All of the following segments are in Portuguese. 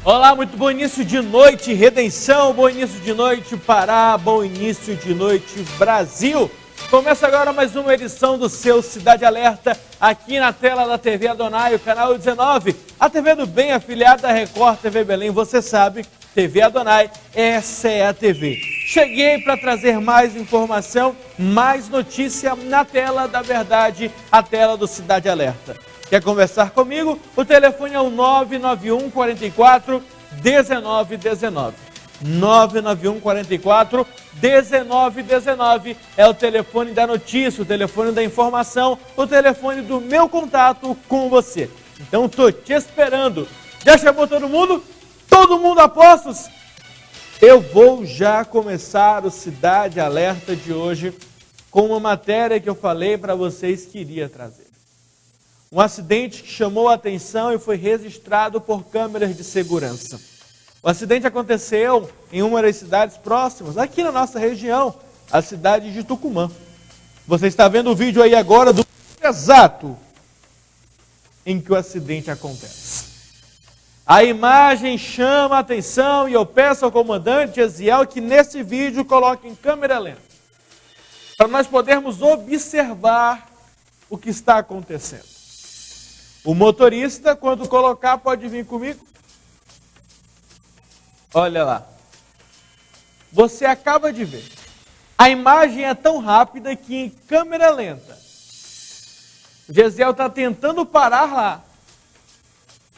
Olá, muito bom início de noite, Redenção, bom início de noite, Pará, bom início de noite, Brasil. Começa agora mais uma edição do seu Cidade Alerta, aqui na tela da TV Adonai, o canal 19, a TV do Bem, afiliada à Record TV Belém. Você sabe, TV Adonai, essa é a TV. Cheguei para trazer mais informação, mais notícia na tela da verdade, a tela do Cidade Alerta. Quer conversar comigo? O telefone é o 991 44 1919. 991 44 1919 é o telefone da notícia, o telefone da informação, o telefone do meu contato com você. Então estou te esperando. Já chamou todo mundo? Todo mundo a postos? Eu vou já começar o Cidade Alerta de hoje com uma matéria que eu falei para vocês que iria trazer. Um acidente que chamou a atenção e foi registrado por câmeras de segurança. O acidente aconteceu em uma das cidades próximas, aqui na nossa região, a cidade de Tucumã. Você está vendo o vídeo aí agora do exato em que o acidente acontece. A imagem chama a atenção e eu peço ao comandante Eziel que nesse vídeo coloque em câmera lenta, para nós podermos observar o que está acontecendo. O motorista, quando colocar, pode vir comigo. Olha lá. Você acaba de ver. A imagem é tão rápida que em câmera lenta, Gesiel está tentando parar lá.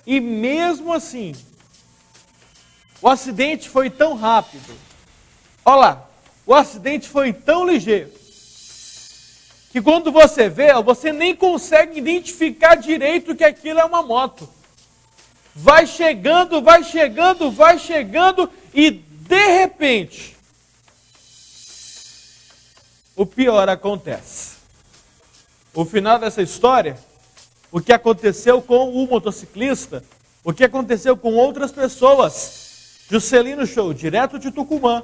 E mesmo assim, o acidente foi tão rápido. Olha lá. O acidente foi tão ligeiro que quando você vê, você nem consegue identificar direito que aquilo é uma moto. Vai chegando, vai chegando, vai chegando e de repente, o pior acontece. O final dessa história, o que aconteceu com o motociclista, o que aconteceu com outras pessoas, Juscelino Show, direto de Tucumã,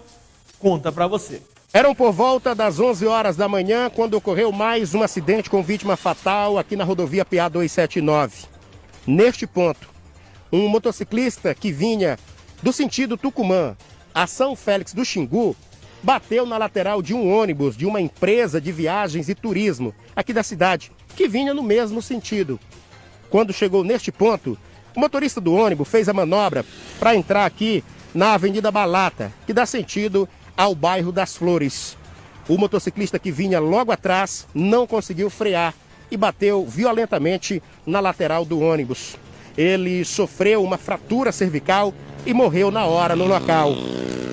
conta pra você. Eram por volta das 11 horas da manhã quando ocorreu mais um acidente com vítima fatal aqui na rodovia PA 279. Neste ponto, um motociclista que vinha do sentido Tucumã a São Félix do Xingu bateu na lateral de um ônibus de uma empresa de viagens e turismo aqui da cidade, que vinha no mesmo sentido. Quando chegou neste ponto, o motorista do ônibus fez a manobra para entrar aqui na Avenida Balata, que dá sentido ao bairro das Flores. O motociclista que vinha logo atrás não conseguiu frear e bateu violentamente na lateral do ônibus. Ele sofreu uma fratura cervical e morreu na hora no local.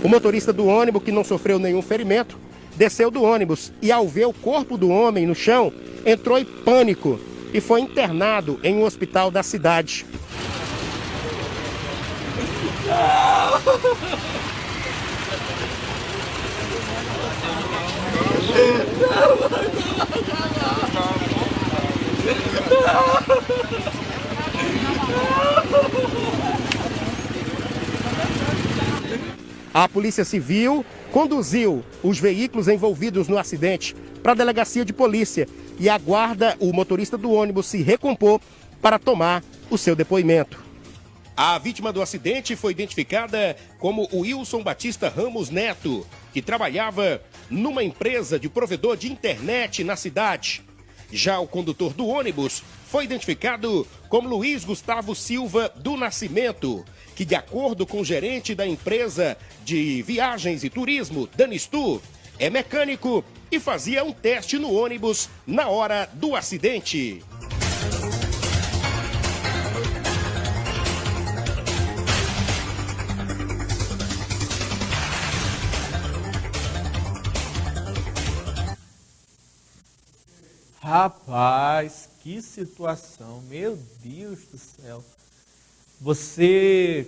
O motorista do ônibus, que não sofreu nenhum ferimento, desceu do ônibus e, ao ver o corpo do homem no chão, entrou em pânico e foi internado em um hospital da cidade. A Polícia Civil conduziu os veículos envolvidos no acidente para a delegacia de polícia e aguarda o motorista do ônibus se recompor para tomar o seu depoimento. A vítima do acidente foi identificada como o Wilson Batista Ramos Neto, que trabalhava numa empresa de provedor de internet na cidade. Já o condutor do ônibus foi identificado como Luiz Gustavo Silva do Nascimento, que, de acordo com o gerente da empresa de viagens e turismo, Danistu, é mecânico e fazia um teste no ônibus na hora do acidente. Rapaz, que situação, meu Deus do céu. Você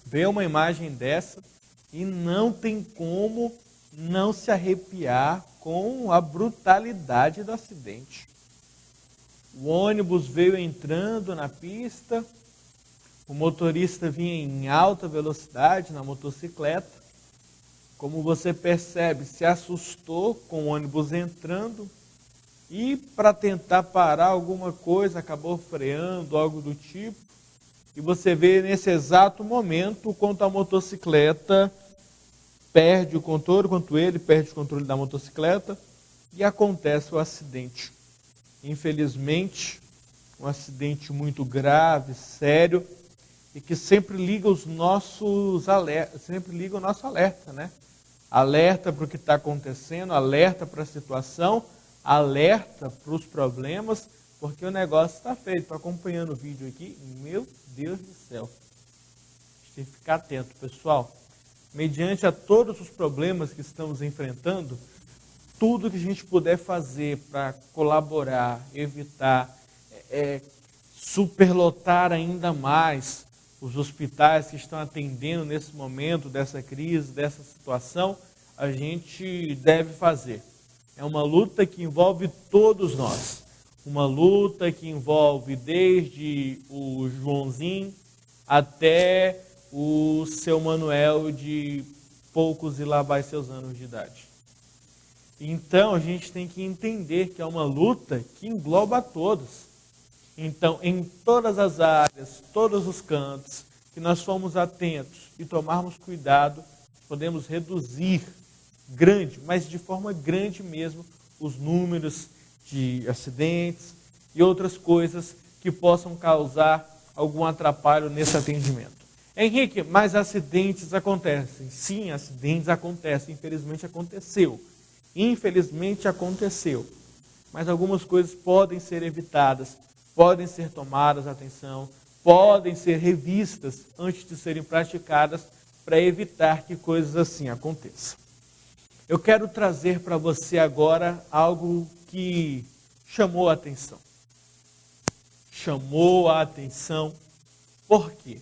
vê uma imagem dessa e não tem como não se arrepiar com a brutalidade do acidente. O ônibus veio entrando na pista, o motorista vinha em alta velocidade na motocicleta. Como você percebe, se assustou com o ônibus entrando, e para tentar parar alguma coisa, acabou freando, algo do tipo. e você vê nesse exato momento quando a motocicleta perde o controle, quando ele perde o controle da motocicleta e acontece o acidente. Infelizmente, um acidente muito grave, sério, e que sempre liga os nossos alertas, sempre liga o nosso alerta, né? Alerta para o que está acontecendo, alerta para a situação, alerta para os problemas, porque o negócio está feito. Estou acompanhando o vídeo aqui, meu Deus do céu. A gente tem que ficar atento, pessoal. Mediante a todos os problemas que estamos enfrentando, tudo que a gente puder fazer para colaborar, evitar, superlotar ainda mais os hospitais que estão atendendo nesse momento dessa crise, dessa situação, a gente deve fazer. É uma luta que envolve todos nós. Uma luta que envolve desde o Joãozinho até o seu Manuel de poucos e lá vai seus anos de idade. Então, a gente tem que entender que é uma luta que engloba a todos. Então, em todas as áreas, todos os cantos, que nós formos atentos e tomarmos cuidado, podemos reduzir mas de forma grande mesmo, os números de acidentes e outras coisas que possam causar algum atrapalho nesse atendimento. Henrique, mas acidentes acontecem. Sim, acidentes acontecem. Infelizmente aconteceu. Mas algumas coisas podem ser evitadas, podem ser tomadas atenção, podem ser revistas antes de serem praticadas para evitar que coisas assim aconteçam. Eu quero trazer para você agora algo que chamou a atenção. Chamou a atenção por quê?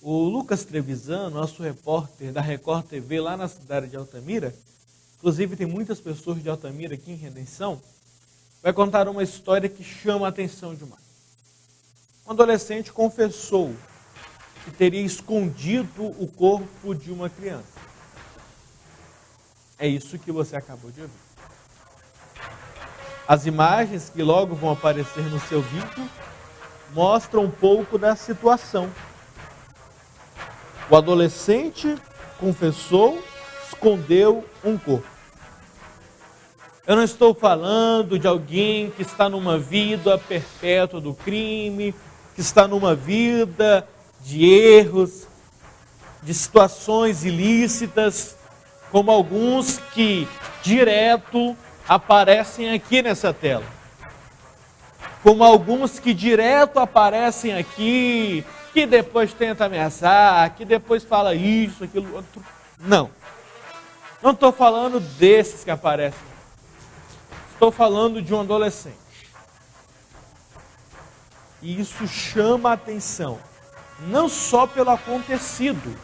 O Lucas Trevisan, nosso repórter da Record TV lá na cidade de Altamira, inclusive tem muitas pessoas de Altamira aqui em Redenção, vai contar uma história que chama a atenção demais. Um adolescente confessou que teria escondido o corpo de uma criança. É isso que você acabou de ouvir. As imagens que logo vão aparecer no seu vídeo mostram um pouco da situação. O adolescente confessou, escondeu um corpo. Eu não estou falando de alguém que está numa vida perpétua do crime, que está numa vida de erros, de situações ilícitas, como alguns que direto aparecem aqui nessa tela. Como alguns que direto aparecem aqui, que depois tenta ameaçar, que depois fala isso, aquilo, outro. Não. Não estou falando desses que aparecem. Estou falando de um adolescente. E isso chama a atenção, não só pelo acontecido,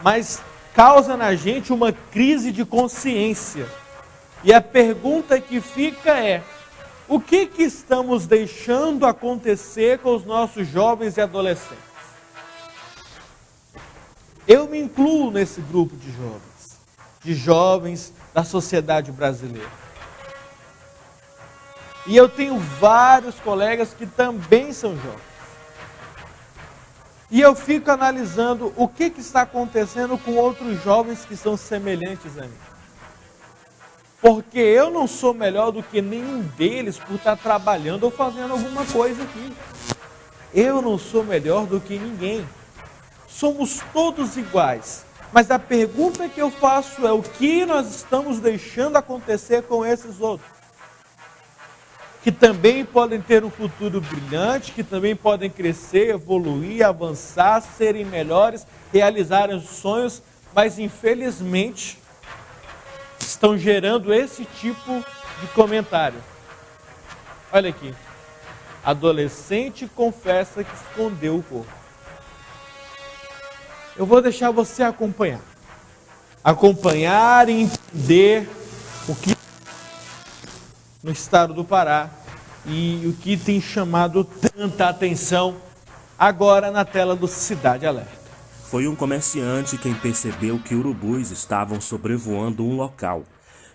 mas causa na gente uma crise de consciência. E a pergunta que fica é: o que estamos deixando acontecer com os nossos jovens e adolescentes? Eu me incluo nesse grupo de jovens da sociedade brasileira. E eu tenho vários colegas que também são jovens. E eu fico analisando o que está acontecendo com outros jovens que são semelhantes a mim. Porque eu não sou melhor do que nenhum deles por estar trabalhando ou fazendo alguma coisa aqui. Eu não sou melhor do que ninguém. Somos todos iguais. Mas a pergunta que eu faço é: o que nós estamos deixando acontecer com esses outros? Que também podem ter um futuro brilhante, que também podem crescer, evoluir, avançar, serem melhores, realizarem os sonhos, mas infelizmente estão gerando esse tipo de comentário. Olha aqui. Adolescente confessa que escondeu o corpo. Eu vou deixar você acompanhar. Acompanhar e entender o que no estado do Pará e o que tem chamado tanta atenção agora na tela do Cidade Alerta. Foi um comerciante quem percebeu que urubus estavam sobrevoando um local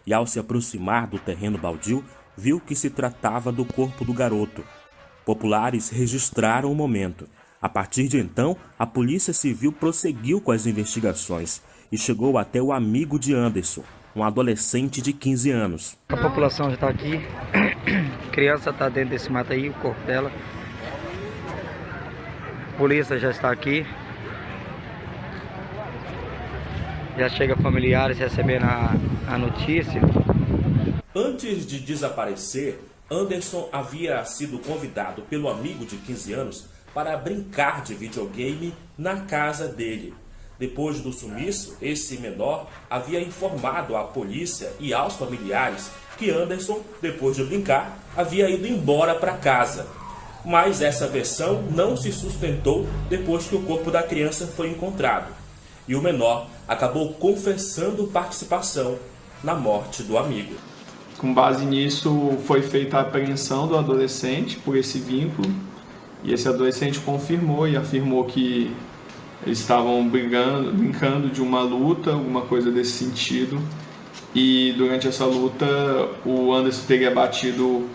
e, ao se aproximar do terreno baldio, viu que se tratava do corpo do garoto. Populares registraram o momento. A partir de então, a Polícia Civil prosseguiu com as investigações e chegou até o amigo de Anderson, um adolescente de 15 anos. A população já está aqui, a criança está dentro desse mato aí, o corpo dela. A polícia já está aqui. Já chega familiares recebendo a notícia. Antes de desaparecer, Anderson havia sido convidado pelo amigo de 15 anos para brincar de videogame na casa dele. Depois do sumiço, esse menor havia informado à polícia e aos familiares que Anderson, depois de brincar, havia ido embora para casa. Mas essa versão não se sustentou depois que o corpo da criança foi encontrado. E o menor acabou confessando participação na morte do amigo. Com base nisso, foi feita a apreensão do adolescente por esse vínculo. E esse adolescente confirmou e afirmou que eles estavam brincando de uma luta, alguma coisa desse sentido. E durante essa luta, o Anderson teria batido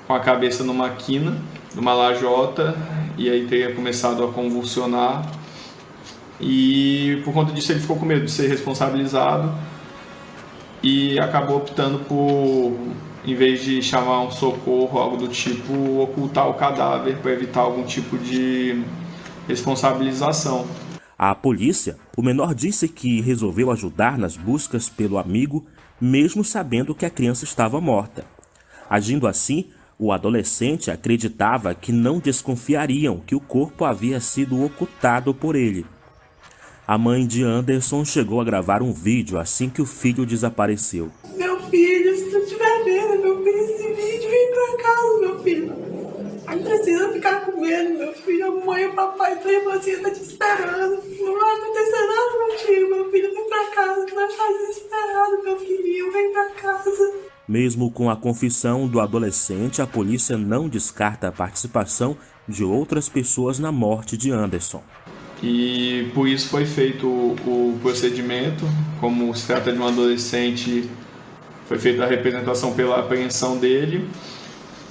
com a cabeça numa quina, numa lajota, e aí teria começado a convulsionar. E por conta disso ele ficou com medo de ser responsabilizado e acabou optando por, em vez de chamar um socorro, algo do tipo, ocultar o cadáver para evitar algum tipo de responsabilização. À polícia, o menor disse que resolveu ajudar nas buscas pelo amigo, mesmo sabendo que a criança estava morta. Agindo assim, o adolescente acreditava que não desconfiariam que o corpo havia sido ocultado por ele. A mãe de Anderson chegou a gravar um vídeo assim que o filho desapareceu. Meu filho, se tu estiver vendo, meu filho, esse vídeo, vem pra casa, meu filho. Não precisa ficar com medo, meu filho. A mãe, o papai, tua irmãzinha tá te esperando. Não vai acontecer nada contigo, meu filho. Vem pra casa, tu vai estar desesperado, meu filhinho. Vem pra casa. Mesmo com a confissão do adolescente, a polícia não descarta a participação de outras pessoas na morte de Anderson. E por isso foi feito o procedimento. Como se trata de um adolescente, foi feita a representação pela apreensão dele.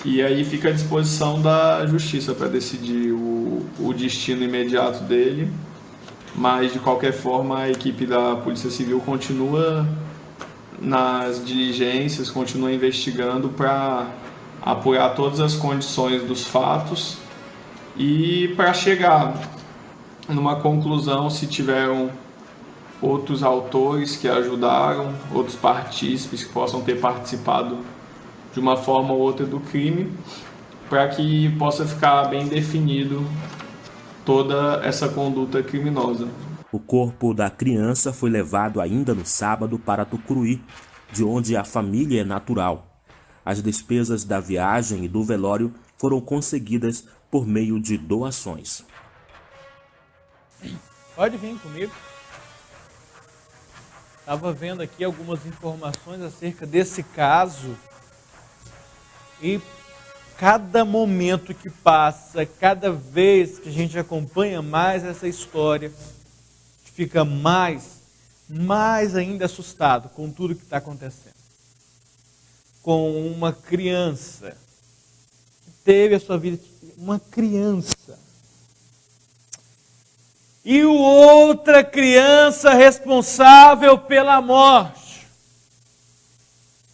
E aí fica à disposição da justiça para decidir o destino imediato dele. Mas, de qualquer forma, a equipe da Polícia Civil continua nas diligências, continua investigando para apurar todas as condições dos fatos e para chegar numa conclusão se tiveram outros autores que ajudaram, outros partícipes que possam ter participado de uma forma ou outra do crime, para que possa ficar bem definido toda essa conduta criminosa. O corpo da criança foi levado ainda no sábado para Tucuruí, de onde a família é natural. As despesas da viagem e do velório foram conseguidas por meio de doações. Pode vir comigo. Estava vendo aqui algumas informações acerca desse caso e cada momento que passa, cada vez que a gente acompanha mais essa história, fica mais ainda assustado com tudo que está acontecendo. Com uma criança que teve a sua vida, uma criança. E outra criança responsável pela morte.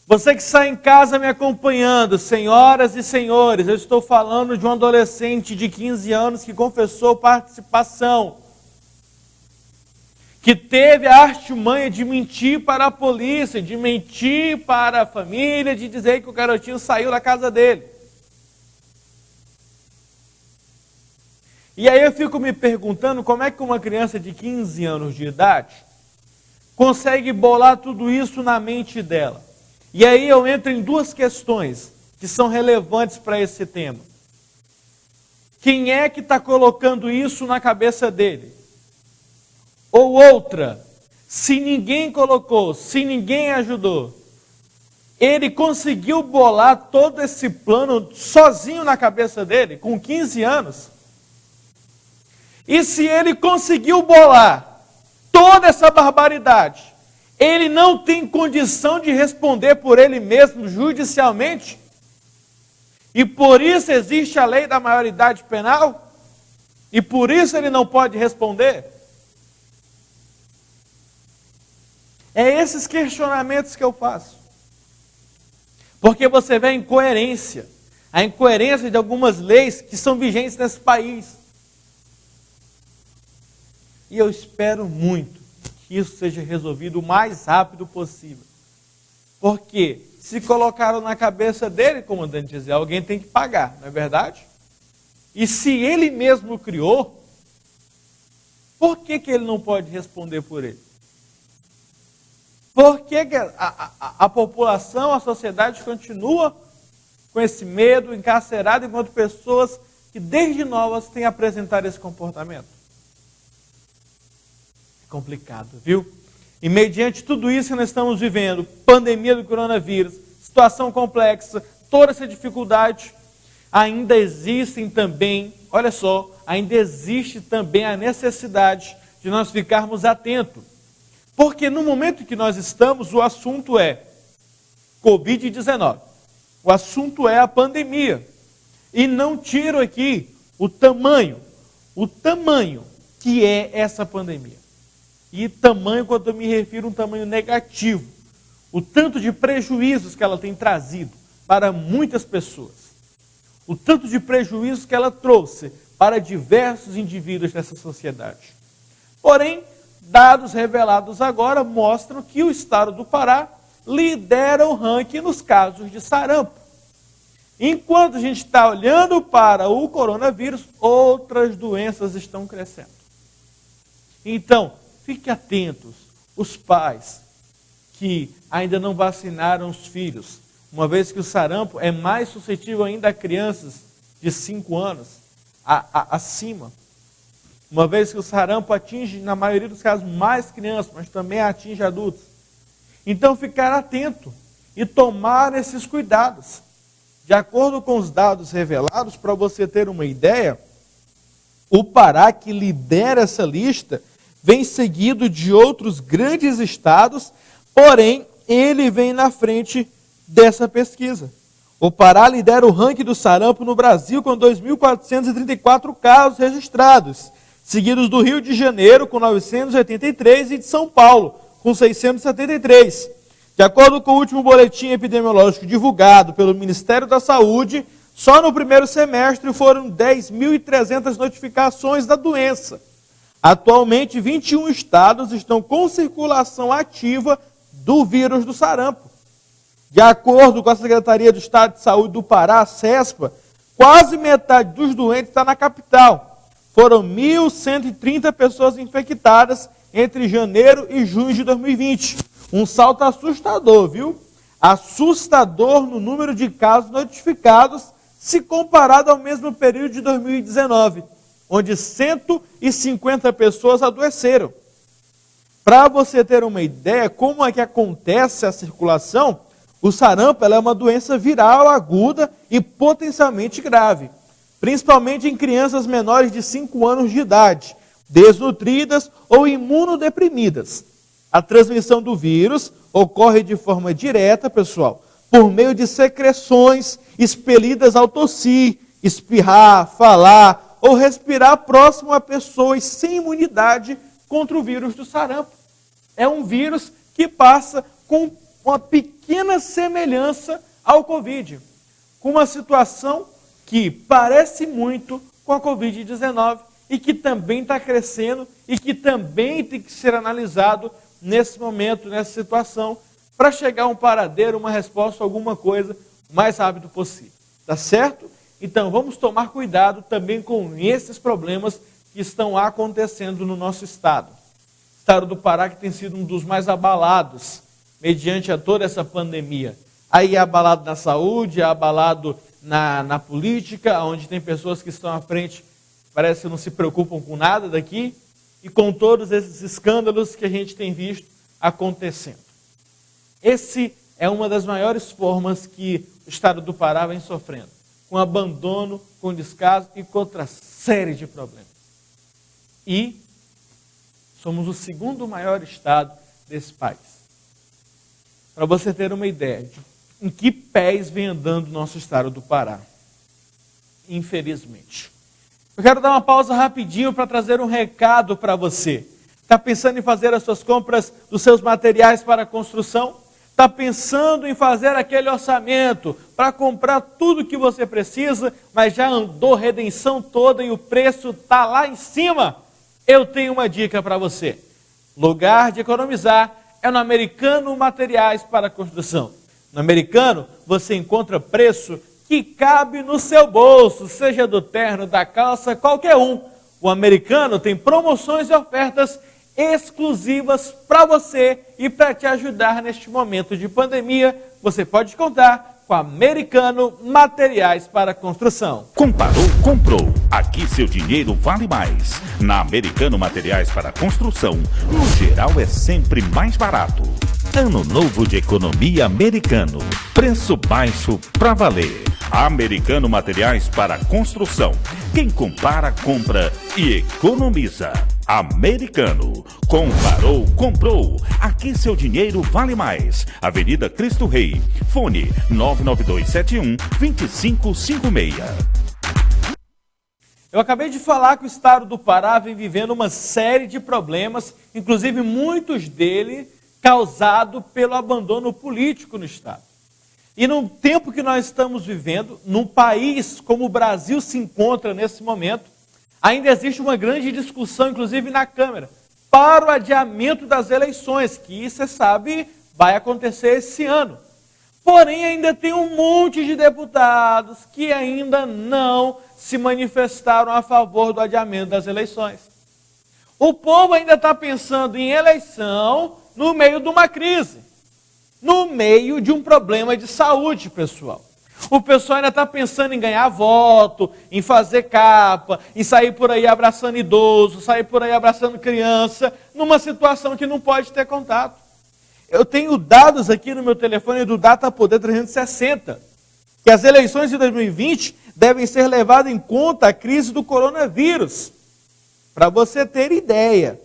Você que está em casa me acompanhando, senhoras e senhores, eu estou falando de um adolescente de 15 anos que confessou participação, que teve a artimanha de mentir para a polícia, de mentir para a família, de dizer que o garotinho saiu da casa dele. E aí eu fico me perguntando como é que uma criança de 15 anos de idade consegue bolar tudo isso na mente dela. E aí eu entro em duas questões que são relevantes para esse tema. Quem é que está colocando isso na cabeça dele? Ou outra, se ninguém colocou, se ninguém ajudou, ele conseguiu bolar todo esse plano sozinho na cabeça dele, com 15 anos? E se ele conseguiu bolar toda essa barbaridade, ele não tem condição de responder por ele mesmo judicialmente? E por isso existe a lei da maioridade penal? e por isso ele não pode responder? É esses questionamentos que eu faço. Porque você vê a incoerência de algumas leis que são vigentes nesse país. E eu espero muito que isso seja resolvido o mais rápido possível. Porque se colocaram na cabeça dele, comandante Gisele, alguém tem que pagar, não é verdade? E se ele mesmo criou, por que ele não pode responder por ele? Por que a população, a sociedade continua com esse medo, encarcerada, enquanto pessoas que desde novas têm apresentado esse comportamento? É complicado, viu? E mediante tudo isso que nós estamos vivendo, pandemia do coronavírus, situação complexa, toda essa dificuldade, ainda existem também, olha só, ainda existe também a necessidade de nós ficarmos atentos. Porque no momento em que nós estamos, o assunto é Covid-19. O assunto é a pandemia. E não tiro aqui o tamanho que é essa pandemia. E tamanho, quando eu me refiro a um tamanho negativo. O tanto de prejuízos que ela tem trazido para muitas pessoas. O tanto de prejuízos que ela trouxe para diversos indivíduos dessa sociedade. Porém, dados revelados agora mostram que o estado do Pará lidera o ranking nos casos de sarampo. Enquanto a gente está olhando para o coronavírus, outras doenças estão crescendo. Então, fique atentos, os pais que ainda não vacinaram os filhos, uma vez que o sarampo é mais suscetível ainda a crianças de 5 anos acima. Uma vez que o sarampo atinge, na maioria dos casos, mais crianças, mas também atinge adultos. Então, ficar atento e tomar esses cuidados. De acordo com os dados revelados, para você ter uma ideia, o Pará, que lidera essa lista, vem seguido de outros grandes estados, porém, ele vem na frente dessa pesquisa. O Pará lidera o ranking do sarampo no Brasil com 2.434 casos registrados, seguidos do Rio de Janeiro, com 983, e de São Paulo, com 673. De acordo com o último boletim epidemiológico divulgado pelo Ministério da Saúde, só no primeiro semestre foram 10.300 notificações da doença. Atualmente, 21 estados estão com circulação ativa do vírus do sarampo. De acordo com a Secretaria do Estado de Saúde do Pará, a CESPA, quase metade dos doentes está na capital. Foram 1.130 pessoas infectadas entre janeiro e junho de 2020. Um salto assustador, viu? Assustador no número de casos notificados, se comparado ao mesmo período de 2019, onde 150 pessoas adoeceram. Para você ter uma ideia como é que acontece a circulação, o sarampo é uma doença viral aguda e potencialmente grave, principalmente em crianças menores de 5 anos de idade, desnutridas ou imunodeprimidas. A transmissão do vírus ocorre de forma direta, pessoal, por meio de secreções expelidas ao tossir, espirrar, falar ou respirar próximo a pessoas sem imunidade contra o vírus do sarampo. É um vírus que passa com uma pequena semelhança ao Covid, com uma situação que parece muito com a Covid-19 e que também está crescendo e que também tem que ser analisado nesse momento, nessa situação, para chegar a um paradeiro, uma resposta, alguma coisa, o mais rápido possível. Tá certo? Então, vamos tomar cuidado também com esses problemas que estão acontecendo no nosso estado. O estado do Pará, que tem sido um dos mais abalados mediante a toda essa pandemia. Aí é abalado na saúde, é abalado na política, onde tem pessoas que estão à frente, parece que não se preocupam com nada daqui, e com todos esses escândalos que a gente tem visto acontecendo. Esse é uma das maiores formas que o estado do Pará vem sofrendo, com abandono, com descaso e com outra série de problemas. E somos o segundo maior estado desse país. Para você ter uma ideia de em que pés vem andando o nosso estado do Pará. Infelizmente. Eu quero dar uma pausa rapidinho para trazer um recado para você. Está pensando em fazer as suas compras dos seus materiais para a construção? Está pensando em fazer aquele orçamento para comprar tudo que você precisa, mas já andou a redenção toda e o preço está lá em cima? Eu tenho uma dica para você. Lugar de economizar é no Americano Materiais para Construção. No Americano você encontra preço que cabe no seu bolso, seja do terno, da calça, qualquer um. O Americano tem promoções e ofertas exclusivas para você e para te ajudar neste momento de pandemia. Você pode contar com Americano Materiais para Construção. Comparou, comprou. Aqui seu dinheiro vale mais. Na Americano Materiais para Construção, no geral é sempre mais barato. Ano novo de economia Americano. Preço baixo pra valer. Americano Materiais para Construção. Quem compara, compra e economiza. Americano. Comparou, comprou. Aqui seu dinheiro vale mais. Avenida Cristo Rei. Fone 99271-2556. Eu acabei de falar que o estado do Pará vem vivendo uma série de problemas, inclusive muitos deles causados pelo abandono político no estado. E no tempo que nós estamos vivendo, num país como o Brasil se encontra nesse momento, ainda existe uma grande discussão, inclusive na Câmara, para o adiamento das eleições, que você sabe vai acontecer esse ano. Porém, ainda tem um monte de deputados que ainda não se manifestaram a favor do adiamento das eleições. O povo ainda está pensando em eleição no meio de uma crise, no meio de um problema de saúde, pessoal. O pessoal ainda está pensando em ganhar voto, em fazer capa, em sair por aí abraçando idoso, sair por aí abraçando criança, numa situação que não pode ter contato. Eu tenho dados aqui no meu telefone do Data Poder 360, que as eleições de 2020 devem ser levadas em conta a crise do coronavírus. Para você ter ideia,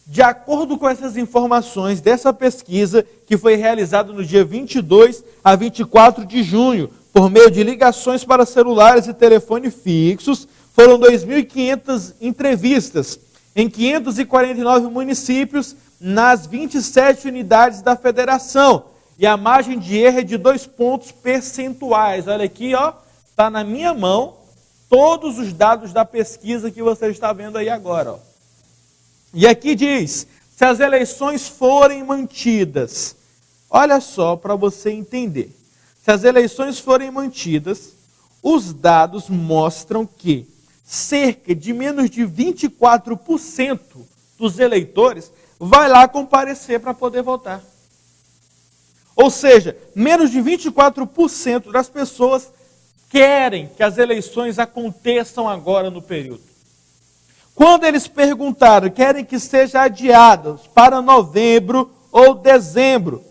de acordo com essas informações dessa pesquisa, que foi realizada no dia 22 a 24 de junho, por meio de ligações para celulares e telefone fixos, foram 2.500 entrevistas em 549 municípios, nas 27 unidades da federação. E a margem de erro é de 2 pontos percentuais. Olha aqui, ó, está na minha mão todos os dados da pesquisa que você está vendo aí agora. Ó. E aqui diz, se as eleições forem mantidas, olha só para você entender. Se as eleições forem mantidas, os dados mostram que cerca de menos de 24% dos eleitores vai lá comparecer para poder votar. Ou seja, menos de 24% das pessoas querem que as eleições aconteçam agora no período. Quando eles perguntaram, querem que seja adiadas para novembro ou dezembro,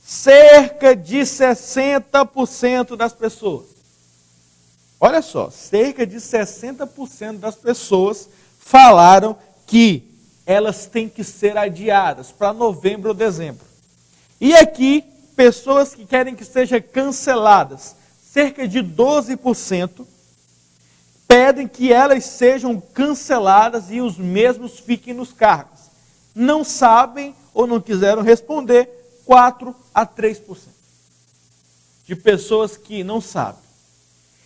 cerca de 60% das pessoas, olha só, cerca de 60% das pessoas falaram que elas têm que ser adiadas para novembro ou dezembro. E aqui, pessoas que querem que sejam canceladas, cerca de 12%, pedem que elas sejam canceladas e os mesmos fiquem nos cargos. Não sabem ou não quiseram responder, 4 a 3% de pessoas que não sabem.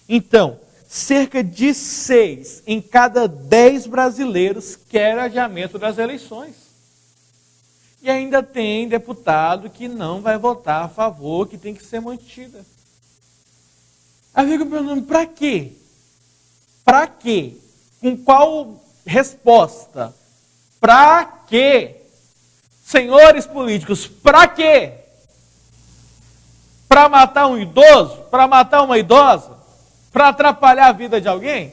Então, cerca de 6 em cada 10 brasileiros querem adiamento das eleições. E ainda tem deputado que não vai votar a favor, que tem que ser mantida. Aí eu fico perguntando, para quê? Para quê? Com qual resposta? Para quê? Senhores políticos, para quê? Para matar um idoso? Para matar uma idosa? Para atrapalhar a vida de alguém?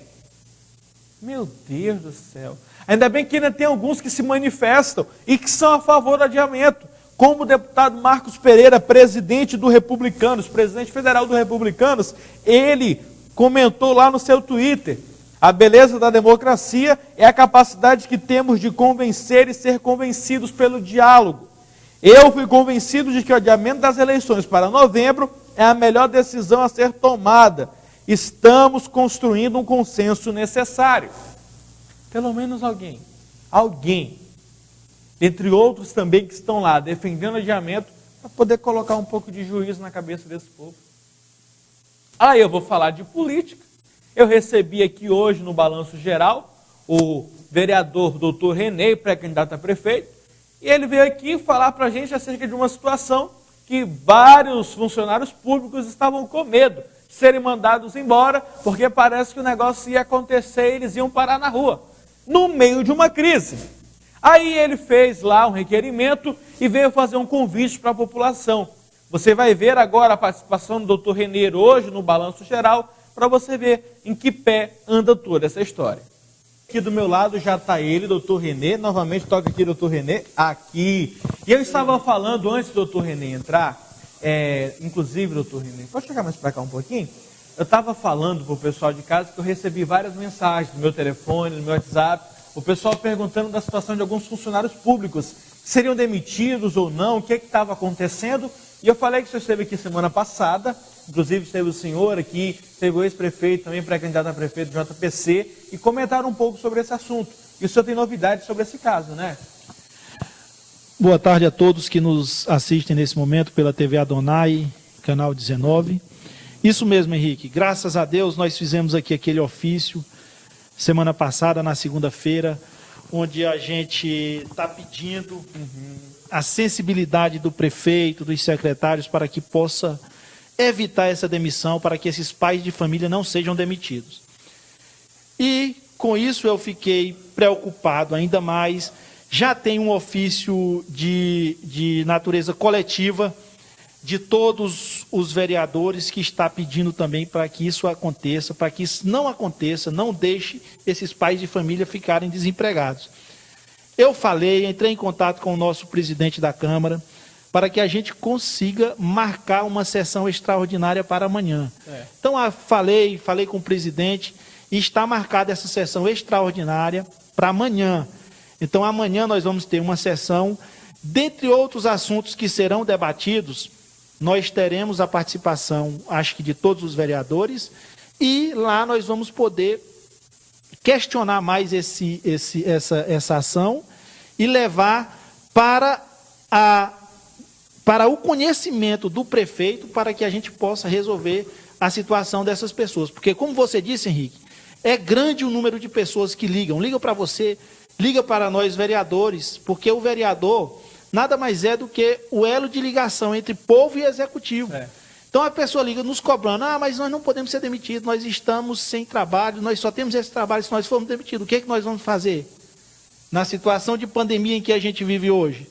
Meu Deus do céu. Ainda bem que ainda tem alguns que se manifestam e que são a favor do adiamento. Como o deputado Marcos Pereira, presidente do Republicanos, presidente federal do Republicanos, ele comentou lá no seu Twitter: a beleza da democracia é a capacidade que temos de convencer e ser convencidos pelo diálogo. Eu fui convencido de que o adiamento das eleições para novembro é a melhor decisão a ser tomada. Estamos construindo um consenso necessário. pelo menos alguém, entre outros também que estão lá defendendo o adiamento, para poder colocar um pouco de juízo na cabeça desse povo. Aí eu vou falar de política. Eu recebi aqui hoje no Balanço Geral o vereador doutor Renê, pré-candidato a prefeito, e ele veio aqui falar para a gente acerca de uma situação que vários funcionários públicos estavam com medo de serem mandados embora, porque parece que o negócio ia acontecer e eles iam parar na rua, no meio de uma crise. Aí ele fez lá um requerimento e veio fazer um convite para a população. Você vai ver agora a participação do doutor Renê hoje no Balanço Geral, para você ver em que pé anda toda essa história. Aqui do meu lado já está ele, doutor Renê. Novamente toca aqui, doutor Renê. Aqui. E eu estava falando antes do doutor Renê entrar, inclusive, doutor Renê, pode chegar mais para cá um pouquinho? Eu estava falando para o pessoal de casa que eu recebi várias mensagens no meu telefone, no meu WhatsApp, o pessoal perguntando da situação de alguns funcionários públicos, que seriam demitidos ou não, o que estava acontecendo. E eu falei que o senhor esteve aqui semana passada, inclusive esteve o senhor aqui, teve o ex-prefeito, também pré-candidato a prefeito do JPC, e comentaram um pouco sobre esse assunto. E o senhor tem novidades sobre esse caso, né? Boa tarde a todos que nos assistem nesse momento pela TV Adonai, canal 19. Isso mesmo, Henrique. Graças a Deus nós fizemos aqui aquele ofício semana passada, na segunda-feira, onde a gente está pedindo a sensibilidade do prefeito, dos secretários, para que possa evitar essa demissão, para que esses pais de família não sejam demitidos. E com isso eu fiquei preocupado ainda mais. Já tem um ofício de natureza coletiva de todos os vereadores que está pedindo também para que isso aconteça, para que isso não aconteça, não deixe esses pais de família ficarem desempregados. Eu entrei em contato com o nosso presidente da Câmara para que a gente consiga marcar uma sessão extraordinária para amanhã. Então, falei com o presidente e está marcada essa sessão extraordinária para amanhã. Então, amanhã nós vamos ter uma sessão, dentre outros assuntos que serão debatidos, nós teremos a participação, acho que de todos os vereadores, e lá nós vamos poder questionar mais essa ação e levar para o conhecimento do prefeito, para que a gente possa resolver a situação dessas pessoas. Porque, como você disse, Henrique, é grande o número de pessoas que ligam para você, liga para nós vereadores, porque o vereador nada mais é do que o elo de ligação entre povo e executivo. Então a pessoa liga nos cobrando, mas nós não podemos ser demitidos, nós estamos sem trabalho, nós só temos esse trabalho se nós formos demitidos. O que nós vamos fazer na situação de pandemia em que a gente vive hoje?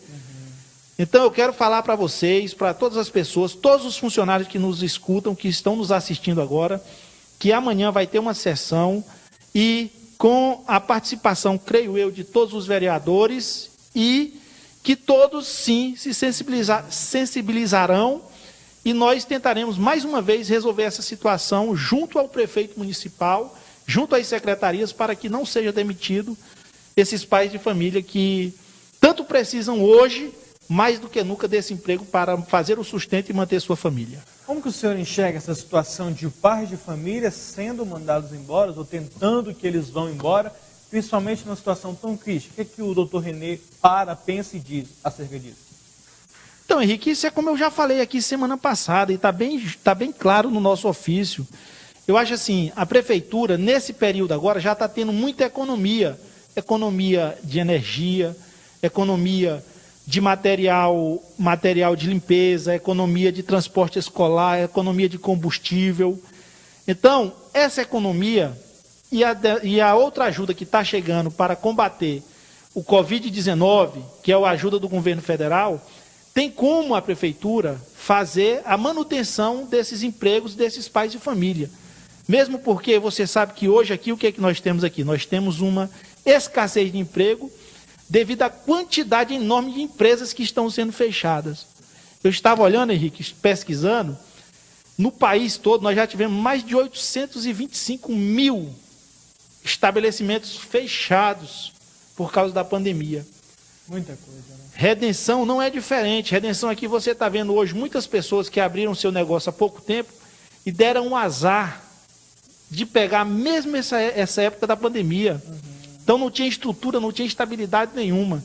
Então eu quero falar para vocês, para todas as pessoas, todos os funcionários que nos escutam, que estão nos assistindo agora, que amanhã vai ter uma sessão e com a participação, creio eu, de todos os vereadores, e que todos, sim, se sensibilizarão, e nós tentaremos, mais uma vez, resolver essa situação junto ao prefeito municipal, junto às secretarias, para que não seja demitido esses pais de família que tanto precisam hoje, mais do que nunca, desse emprego para fazer o sustento e manter sua família. Como que o senhor enxerga essa situação de pais de família sendo mandados embora, ou tentando que eles vão embora, principalmente numa situação tão crítica? O que o doutor Renê pensa e diz acerca disso? Então, Henrique, isso é como eu já falei aqui semana passada, e está bem claro no nosso ofício. Eu acho assim, a prefeitura, nesse período agora, já está tendo muita economia de energia, economia de material de limpeza, economia de transporte escolar, economia de combustível. Então, essa economia e a outra ajuda que está chegando para combater o Covid-19, que é a ajuda do governo federal, tem como a prefeitura fazer a manutenção desses empregos desses pais de família. Mesmo porque você sabe que hoje aqui, o que é que nós temos aqui? Nós temos uma escassez de emprego devido à quantidade enorme de empresas que estão sendo fechadas. Eu estava olhando, Henrique, pesquisando, no país todo nós já tivemos mais de 825 mil estabelecimentos fechados por causa da pandemia. Muita coisa, né? Redenção não é diferente. Redenção aqui você está vendo hoje muitas pessoas que abriram seu negócio há pouco tempo e deram um azar de pegar mesmo essa época da pandemia. Então Então não tinha estrutura, não tinha estabilidade nenhuma.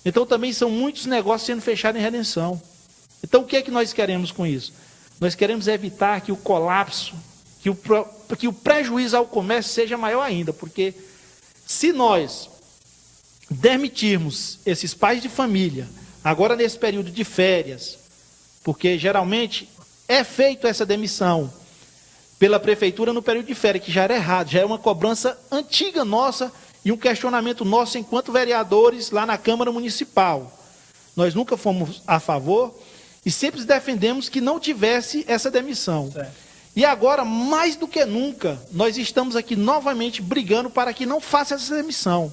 Então também são muitos negócios sendo fechados em Redenção. Então o que é que nós queremos com isso? Nós queremos evitar que o colapso, que o prejuízo ao comércio seja maior ainda, porque se nós demitirmos esses pais de família, agora nesse período de férias, porque geralmente é feita essa demissão pela prefeitura no período de férias, que já era errado, já é uma cobrança antiga nossa e um questionamento nosso enquanto vereadores lá na Câmara Municipal. Nós nunca fomos a favor e sempre defendemos que não tivesse essa demissão. Certo. E agora, mais do que nunca, nós estamos aqui novamente brigando para que não faça essa demissão.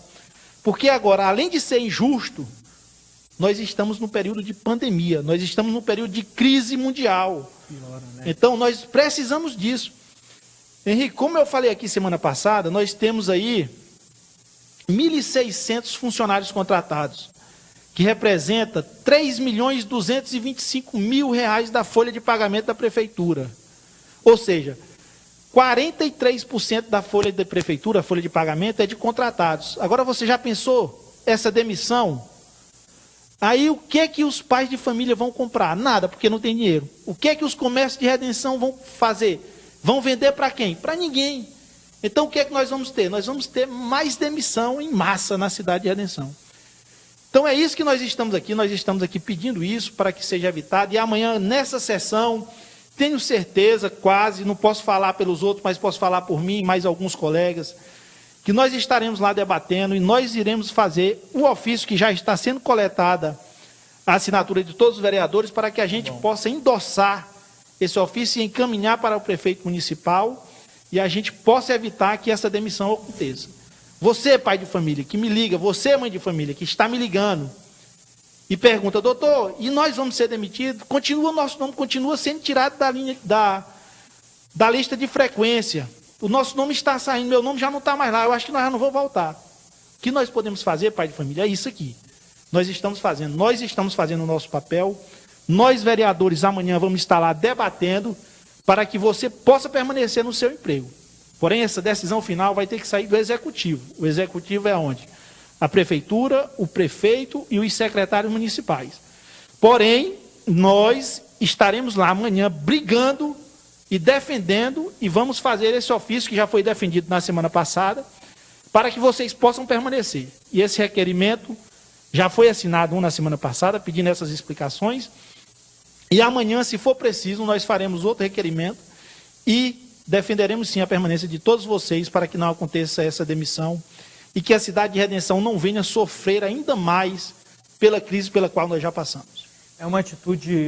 Porque agora, além de ser injusto, nós estamos no período de pandemia, nós estamos no período de crise mundial. Piora, né? Então, nós precisamos disso. Henrique, como eu falei aqui semana passada, nós temos aí 1.600 funcionários contratados, que representa R$3.225.000 da folha de pagamento da prefeitura. Ou seja, 43% da folha da prefeitura, a folha de pagamento, é de contratados. Agora você já pensou essa demissão? Aí o que é que os pais de família vão comprar? Nada, porque não tem dinheiro. O que é que os comércios de Redenção vão fazer? Vão vender para quem? Para ninguém. Então o que é que nós vamos ter? Nós vamos ter mais demissão em massa na cidade de Redenção. Então é isso que nós estamos aqui pedindo isso para que seja evitado. E amanhã, nessa sessão, tenho certeza, quase, não posso falar pelos outros, mas posso falar por mim e mais alguns colegas, que nós estaremos lá debatendo e nós iremos fazer o ofício que já está sendo coletada a assinatura de todos os vereadores para que a gente possa endossar esse ofício e encaminhar para o prefeito municipal e a gente possa evitar que essa demissão aconteça. Você, pai de família, que me liga, você, mãe de família, que está me ligando e pergunta, doutor, e nós vamos ser demitidos? O nosso nome continua sendo tirado da lista de frequência. O nosso nome está saindo, meu nome já não está mais lá, eu acho que nós já não vamos voltar. O que nós podemos fazer, pai de família, é isso aqui. Nós estamos fazendo o nosso papel. Nós, vereadores, amanhã vamos estar lá debatendo para que você possa permanecer no seu emprego. Porém, essa decisão final vai ter que sair do executivo. O executivo é onde? A prefeitura, o prefeito e os secretários municipais. Porém, nós estaremos lá amanhã brigando e defendendo e vamos fazer esse ofício que já foi defendido na semana passada para que vocês possam permanecer. E esse requerimento já foi assinado na semana passada, pedindo essas explicações. E amanhã, se for preciso, nós faremos outro requerimento e defenderemos sim a permanência de todos vocês para que não aconteça essa demissão e que a cidade de Redenção não venha sofrer ainda mais pela crise pela qual nós já passamos. É uma atitude,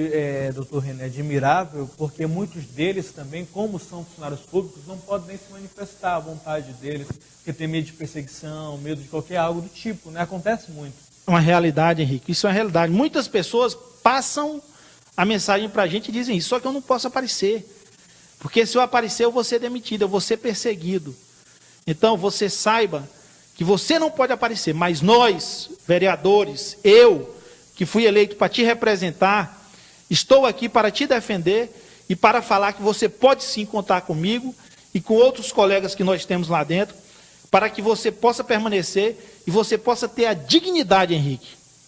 doutor René, admirável, porque muitos deles também, como são funcionários públicos, não podem nem se manifestar à vontade deles, porque tem medo de perseguição, medo de qualquer algo do tipo, né? Acontece muito. É uma realidade, Henrique, isso é uma realidade. Muitas pessoas passam a mensagem para a gente e dizem isso, só que eu não posso aparecer. Porque se eu aparecer, eu vou ser demitido, eu vou ser perseguido. Então, você saiba que você não pode aparecer, mas nós, vereadores, eu, que fui eleito para te representar, estou aqui para te defender e para falar que você pode sim contar comigo e com outros colegas que nós temos lá dentro, para que você possa permanecer e você possa ter a dignidade, Henrique,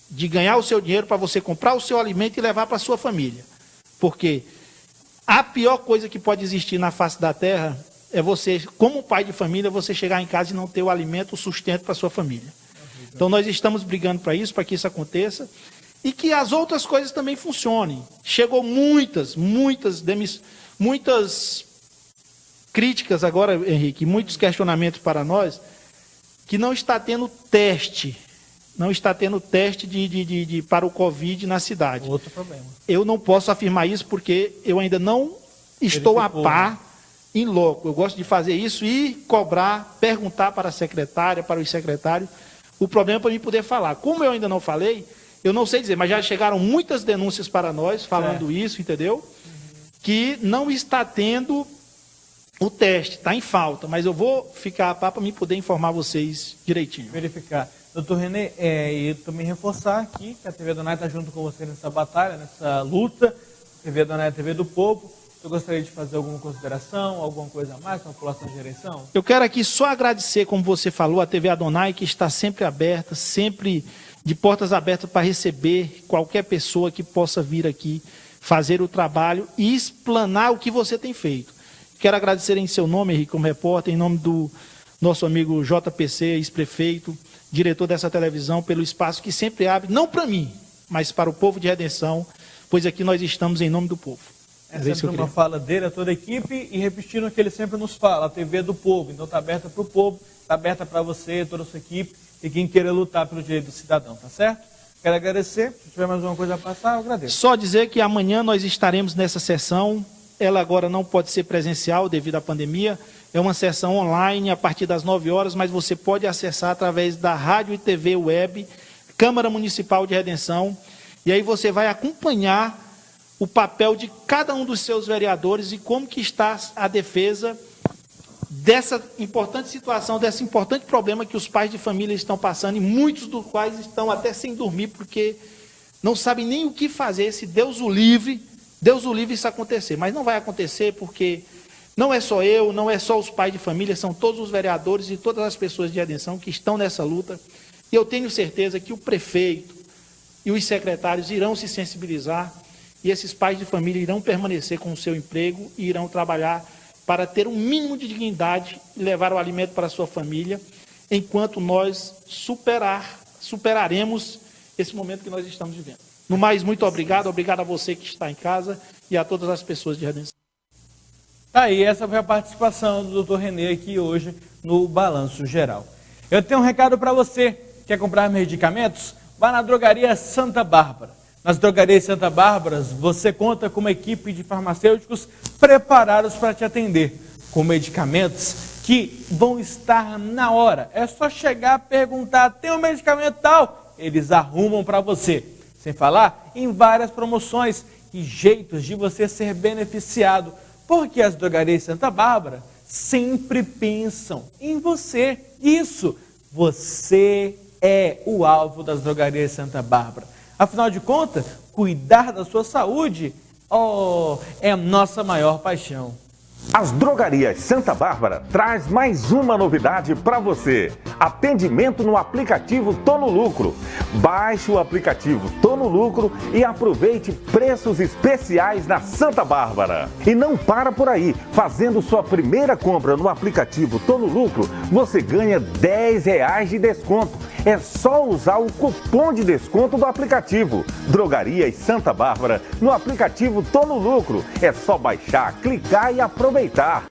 de ganhar o seu dinheiro para você comprar o seu alimento e levar para a sua família. Porque a pior coisa que pode existir na face da terra é você, como pai de família, você chegar em casa e não ter o alimento, o sustento para a sua família. Então nós estamos brigando para isso, para que isso aconteça e que as outras coisas também funcionem. Chegou muitas críticas agora, Henrique, muitos questionamentos para nós, que não está tendo teste, para o Covid na cidade. Outro problema. Eu não posso afirmar isso porque eu ainda não estou a par em loco. Eu gosto de fazer isso e cobrar, perguntar para a secretária, para os secretários, o problema para mim poder falar. Como eu ainda não falei, eu não sei dizer, mas já chegaram muitas denúncias para nós falando isso, entendeu? Que não está tendo o teste, está em falta, mas eu vou ficar a par para mim poder informar vocês direitinho. Verificar. Doutor René, e também reforçar aqui que a TV Adonai está junto com você nessa batalha, nessa luta, TV Adonai é a TV do povo, Você gostaria de fazer alguma consideração, alguma coisa a mais com a população de Ereição? Eu quero aqui só agradecer, como você falou, a TV Adonai, que está sempre aberta, sempre de portas abertas para receber qualquer pessoa que possa vir aqui fazer o trabalho e explanar o que você tem feito. Quero agradecer em seu nome, Henrique, como repórter, em nome do nosso amigo JPC, ex-prefeito, diretor dessa televisão, pelo espaço que sempre abre, não para mim, mas para o povo de Redenção, pois aqui nós estamos em nome do povo. É sempre uma fala dele, a toda a equipe, e repetindo o que ele sempre nos fala, a TV é do povo, então está aberta para o povo, está aberta para você, toda a sua equipe, e quem queira lutar pelo direito do cidadão, tá certo? Quero agradecer, se tiver mais alguma coisa a passar, eu agradeço. Só dizer que amanhã nós estaremos nessa sessão, ela agora não pode ser presencial devido à pandemia, é uma sessão online a partir das 9 horas, mas você pode acessar através da rádio e TV web, Câmara Municipal de Redenção, e aí você vai acompanhar o papel de cada um dos seus vereadores e como que está a defesa dessa importante situação, desse importante problema que os pais de família estão passando, e muitos dos quais estão até sem dormir, porque não sabem nem o que fazer, se Deus o livre isso acontecer. Mas não vai acontecer porque não é só eu, não é só os pais de família, são todos os vereadores e todas as pessoas de Redenção que estão nessa luta. E eu tenho certeza que o prefeito e os secretários irão se sensibilizar e esses pais de família irão permanecer com o seu emprego e irão trabalhar para ter um mínimo de dignidade e levar o alimento para a sua família, enquanto nós superaremos esse momento que nós estamos vivendo. No mais, muito obrigado a você que está em casa e a todas as pessoas de Redenção. Aí, essa foi a participação do Dr. Renê aqui hoje no Balanço Geral. Eu tenho um recado para você. Quer comprar medicamentos? Vá na Drogaria Santa Bárbara. Nas Drogarias Santa Bárbara, você conta com uma equipe de farmacêuticos preparados para te atender, com medicamentos que vão estar na hora. É só chegar, perguntar, tem um medicamento tal? Eles arrumam para você. Sem falar em várias promoções e jeitos de você ser beneficiado, porque as Drogarias Santa Bárbara sempre pensam em você. Isso, você é o alvo das Drogarias Santa Bárbara. Afinal de contas, cuidar da sua saúde, é a nossa maior paixão. As Drogarias Santa Bárbara traz mais uma novidade para você. Atendimento no aplicativo Tô no Lucro. Baixe o aplicativo Tô no Lucro e aproveite preços especiais na Santa Bárbara. E não para por aí. Fazendo sua primeira compra no aplicativo Tô no Lucro, você ganha R$10 de desconto. É só usar o cupom de desconto do aplicativo. Drogarias Santa Bárbara no aplicativo Tô no Lucro. É só baixar, clicar e aproveitar.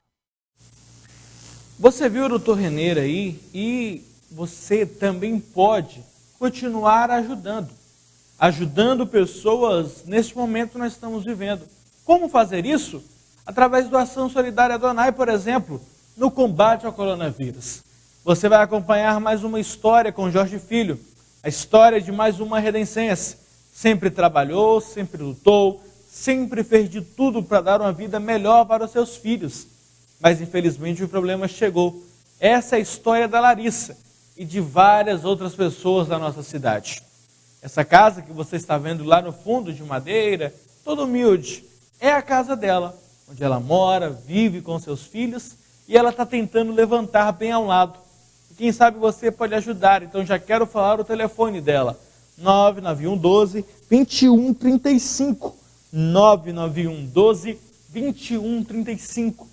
Você viu o Dr. Renê aí e você também pode continuar ajudando pessoas neste momento que nós estamos vivendo. Como fazer isso? Através do Ação Solidária Adonai, por exemplo, no combate ao coronavírus. Você vai acompanhar mais uma história com Jorge Filho, a história de mais uma redencense. Sempre trabalhou, sempre lutou, sempre fez de tudo para dar uma vida melhor para os seus filhos. Mas infelizmente o problema chegou. Essa é a história da Larissa e de várias outras pessoas da nossa cidade. Essa casa que você está vendo lá no fundo, de madeira, toda humilde, é a casa dela, onde ela mora, vive com seus filhos e ela está tentando levantar bem ao lado. Quem sabe você pode ajudar, então já quero falar o telefone dela, 99112-2135, 99112-2135.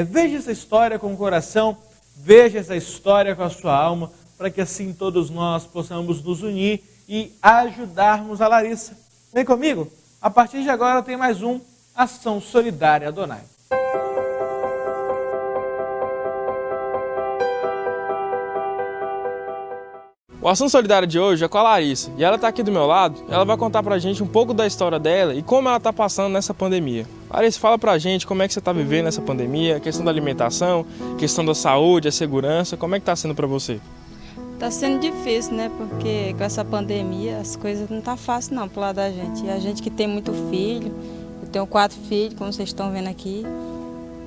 Veja essa história com o coração, veja essa história com a sua alma, para que assim todos nós possamos nos unir e ajudarmos a Larissa. Vem comigo, a partir de agora tem mais um Ação Solidária Adonai. O Ação Solidária de hoje é com a Larissa, e ela está aqui do meu lado. Ela vai contar pra gente um pouco da história dela e como ela está passando nessa pandemia. Larissa, fala pra gente como é que você está vivendo nessa pandemia, a questão da alimentação, a questão da saúde, a segurança, como é que está sendo para você? Está sendo difícil, né? Porque com essa pandemia as coisas não tá fácil não pro lado da gente. E a gente que tem muito filho, eu tenho 4 filhos, como vocês estão vendo aqui,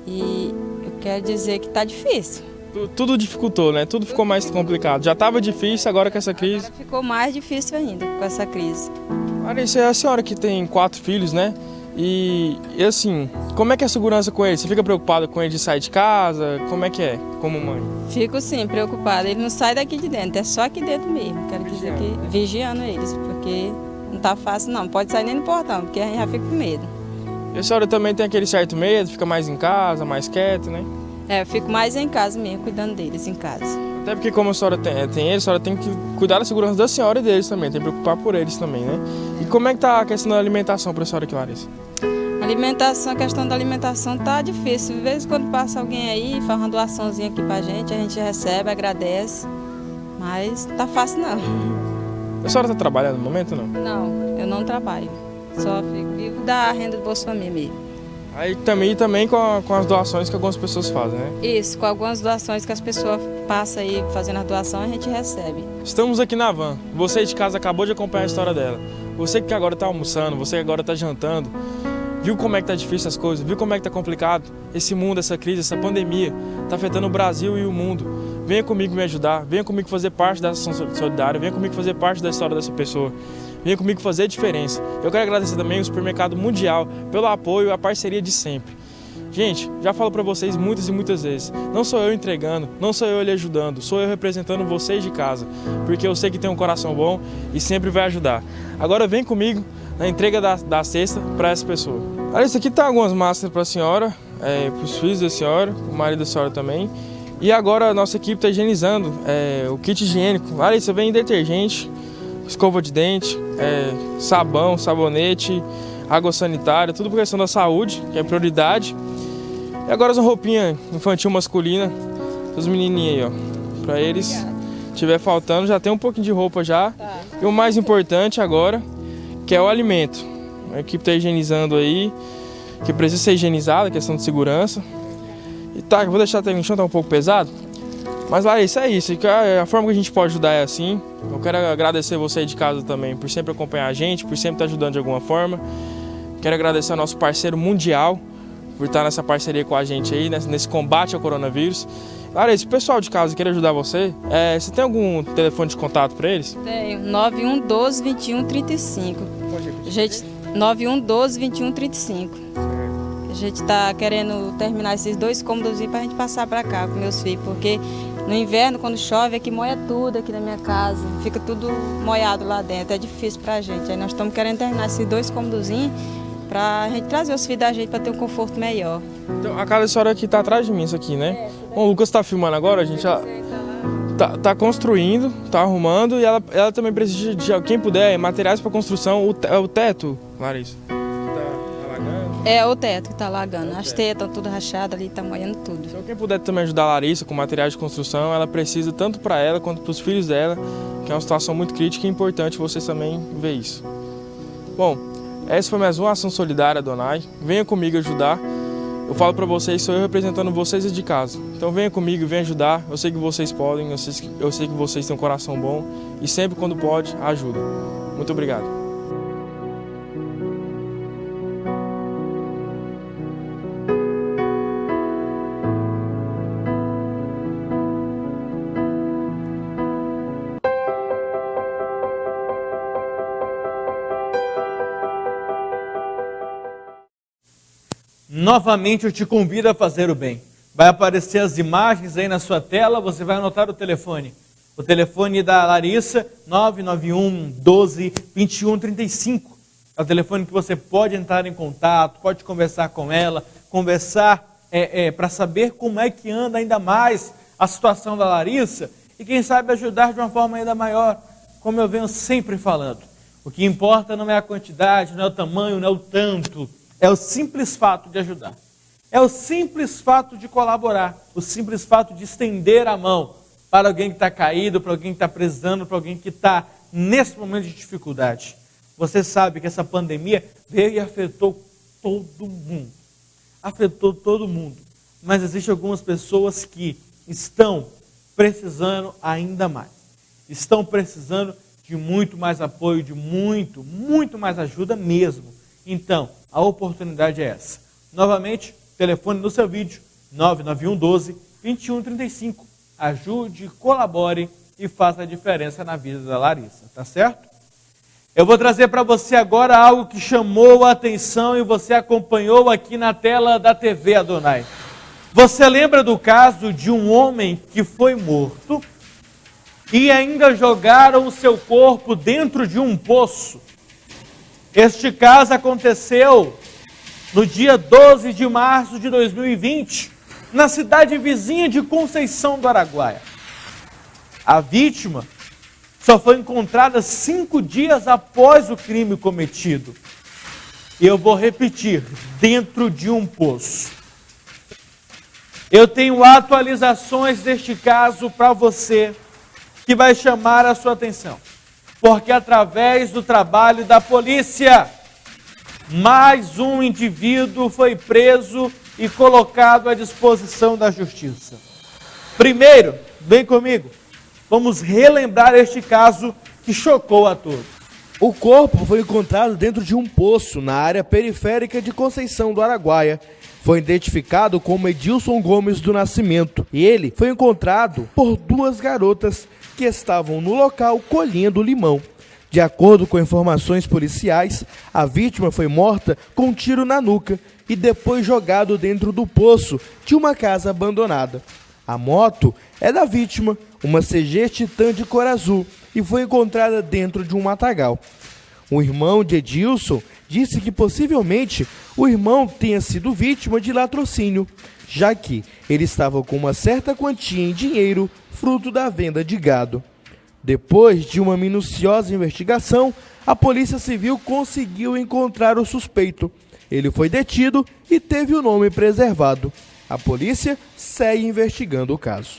e eu quero dizer que tá difícil. Tudo dificultou, né? Tudo ficou mais complicado. Já estava difícil, agora com essa crise... Agora ficou mais difícil ainda com essa crise. Larissa, é a senhora que tem 4 filhos, né? E assim, como é que é a segurança com ele? Você fica preocupada com ele de sair de casa? Como é, como mãe? Fico sim, preocupada. Ele não sai daqui de dentro, é só aqui dentro mesmo. Quero dizer que vigiando eles, porque não tá fácil não. Pode sair nem no portão, porque a gente já fica com medo. E a senhora também tem aquele certo medo, fica mais em casa, mais quieta, né? Eu fico mais em casa mesmo, cuidando deles em casa. Até porque como a senhora tem eles, a senhora tem que cuidar da segurança da senhora e deles também, tem que preocupar por eles também, né? E como é que tá a questão da alimentação para a senhora aqui, Larissa? A questão da alimentação tá difícil. De vez em quando passa alguém aí, faz uma doaçãozinha aqui pra gente, a gente recebe, agradece, mas não tá fácil não. A senhora tá trabalhando no momento ou não? Não, eu não trabalho, só vivo da renda do Bolsa Família mesmo. Aí também com as doações que algumas pessoas fazem, né? Isso, com algumas doações que as pessoas passam aí fazendo a doação, a gente recebe. Estamos aqui na van, você de casa acabou de acompanhar a história dela. Você que agora tá almoçando, você que agora tá jantando, viu como é que tá difícil as coisas, viu como é que tá complicado? Esse mundo, essa crise, essa pandemia, tá afetando o Brasil e o mundo. Venha comigo me ajudar, venha comigo fazer parte dessa ação solidária, venha comigo fazer parte da história dessa pessoa. Venha comigo fazer a diferença. Eu quero agradecer também ao Supermercado Mundial pelo apoio e a parceria de sempre. Gente, já falo para vocês muitas e muitas vezes, não sou eu entregando, não sou eu lhe ajudando, sou eu representando vocês de casa, porque eu sei que tem um coração bom e sempre vai ajudar. Agora vem comigo na entrega da cesta para essa pessoa. Larissa, aqui tá algumas máscaras para a senhora, para os filhos da senhora, o marido da senhora também. E agora a nossa equipe está higienizando o kit higiênico. Larissa, vem detergente, escova de dente, sabão, sabonete, água sanitária, tudo por questão da saúde, que é prioridade. E agora uma roupinha infantil masculina, os menininhos aí, ó, para eles. Se tiver faltando, já tem um pouquinho de roupa já. Tá. E o mais importante agora, que é o alimento. A equipe está higienizando aí, que precisa ser higienizada, questão de segurança. E tá, eu vou deixar até no chão, tá um pouco pesado. Mas Larissa, é isso, a forma que a gente pode ajudar é assim. Eu quero agradecer você aí de casa também por sempre acompanhar a gente, por sempre estar ajudando de alguma forma. Quero agradecer ao nosso parceiro mundial por estar nessa parceria com a gente aí, nesse combate ao coronavírus. Larissa, o pessoal de casa quer ajudar você, você tem algum telefone de contato para eles? Tenho, 9112 2135. Gente, 9112 2135. A gente está querendo terminar esses 2 cômodos para a gente passar para cá com meus filhos, porque no inverno, quando chove, aqui molha tudo aqui na minha casa, fica tudo molhado lá dentro, é difícil para a gente. Aí nós estamos querendo terminar esses 2 cômodos para a gente trazer os filhos da gente para ter um conforto melhor. Então, a casa da senhora aqui está atrás de mim, isso aqui, né? Bom, o Lucas está filmando agora, a gente já tá construindo, tá arrumando, e ela também precisa de quem puder, materiais para construção, o teto, Larissa. É o teto que está alagando, as teias estão tudo rachadas ali, está molhando tudo. Então quem puder também ajudar a Larissa com materiais de construção, ela precisa tanto para ela quanto para os filhos dela, que é uma situação muito crítica e importante vocês também ver isso. Bom, essa foi mais uma ação solidária da Adonai, venha comigo ajudar. Eu falo para vocês, sou eu representando vocês de casa. Então venha comigo, venha ajudar, eu sei que vocês podem, eu sei que vocês têm um coração bom e sempre quando pode, ajuda. Muito obrigado. Novamente eu te convido a fazer o bem. Vai aparecer as imagens aí na sua tela, você vai anotar o telefone. O telefone da Larissa, 991 12 21 35. É o telefone que você pode entrar em contato, pode conversar com ela, conversar para saber como é que anda ainda mais a situação da Larissa e quem sabe ajudar de uma forma ainda maior, como eu venho sempre falando. O que importa não é a quantidade, não é o tamanho, não é o tanto. É o simples fato de ajudar. É o simples fato de colaborar. O simples fato de estender a mão para alguém que está caído, para alguém que está precisando, para alguém que está nesse momento de dificuldade. Você sabe que essa pandemia veio e afetou todo mundo. Afetou todo mundo. Mas existem algumas pessoas que estão precisando ainda mais. Estão precisando de muito mais apoio, de muito mais ajuda mesmo. Então, a oportunidade é essa. Novamente, telefone no seu vídeo, 991 12 21 35. Ajude, colabore e faça a diferença na vida da Larissa, tá certo? Eu vou trazer para você agora algo que chamou a atenção e você acompanhou aqui na tela da TV Adonai. Você lembra do caso de um homem que foi morto e ainda jogaram o seu corpo dentro de um poço? Este caso aconteceu no dia 12 de março de 2020, na cidade vizinha de Conceição do Araguaia. A vítima só foi encontrada 5 dias após o crime cometido. E eu vou repetir, dentro de um poço. Eu tenho atualizações deste caso para você, que vai chamar a sua atenção. Porque através do trabalho da polícia, mais um indivíduo foi preso e colocado à disposição da justiça. Primeiro, vem comigo, vamos relembrar este caso que chocou a todos. O corpo foi encontrado dentro de um poço na área periférica de Conceição do Araguaia. Foi identificado como Edilson Gomes do Nascimento e ele foi encontrado por 2 garotas que estavam no local colhendo limão. De acordo com informações policiais, a vítima foi morta com um tiro na nuca e depois jogado dentro do poço de uma casa abandonada. A moto é da vítima, uma CG Titan de cor azul, e foi encontrada dentro de um matagal. O irmão de Edilson disse que possivelmente o irmão tenha sido vítima de latrocínio, já que ele estava com uma certa quantia em dinheiro, fruto da venda de gado. Depois de uma minuciosa investigação, a Polícia Civil conseguiu encontrar o suspeito. Ele foi detido e teve o nome preservado. A polícia segue investigando o caso.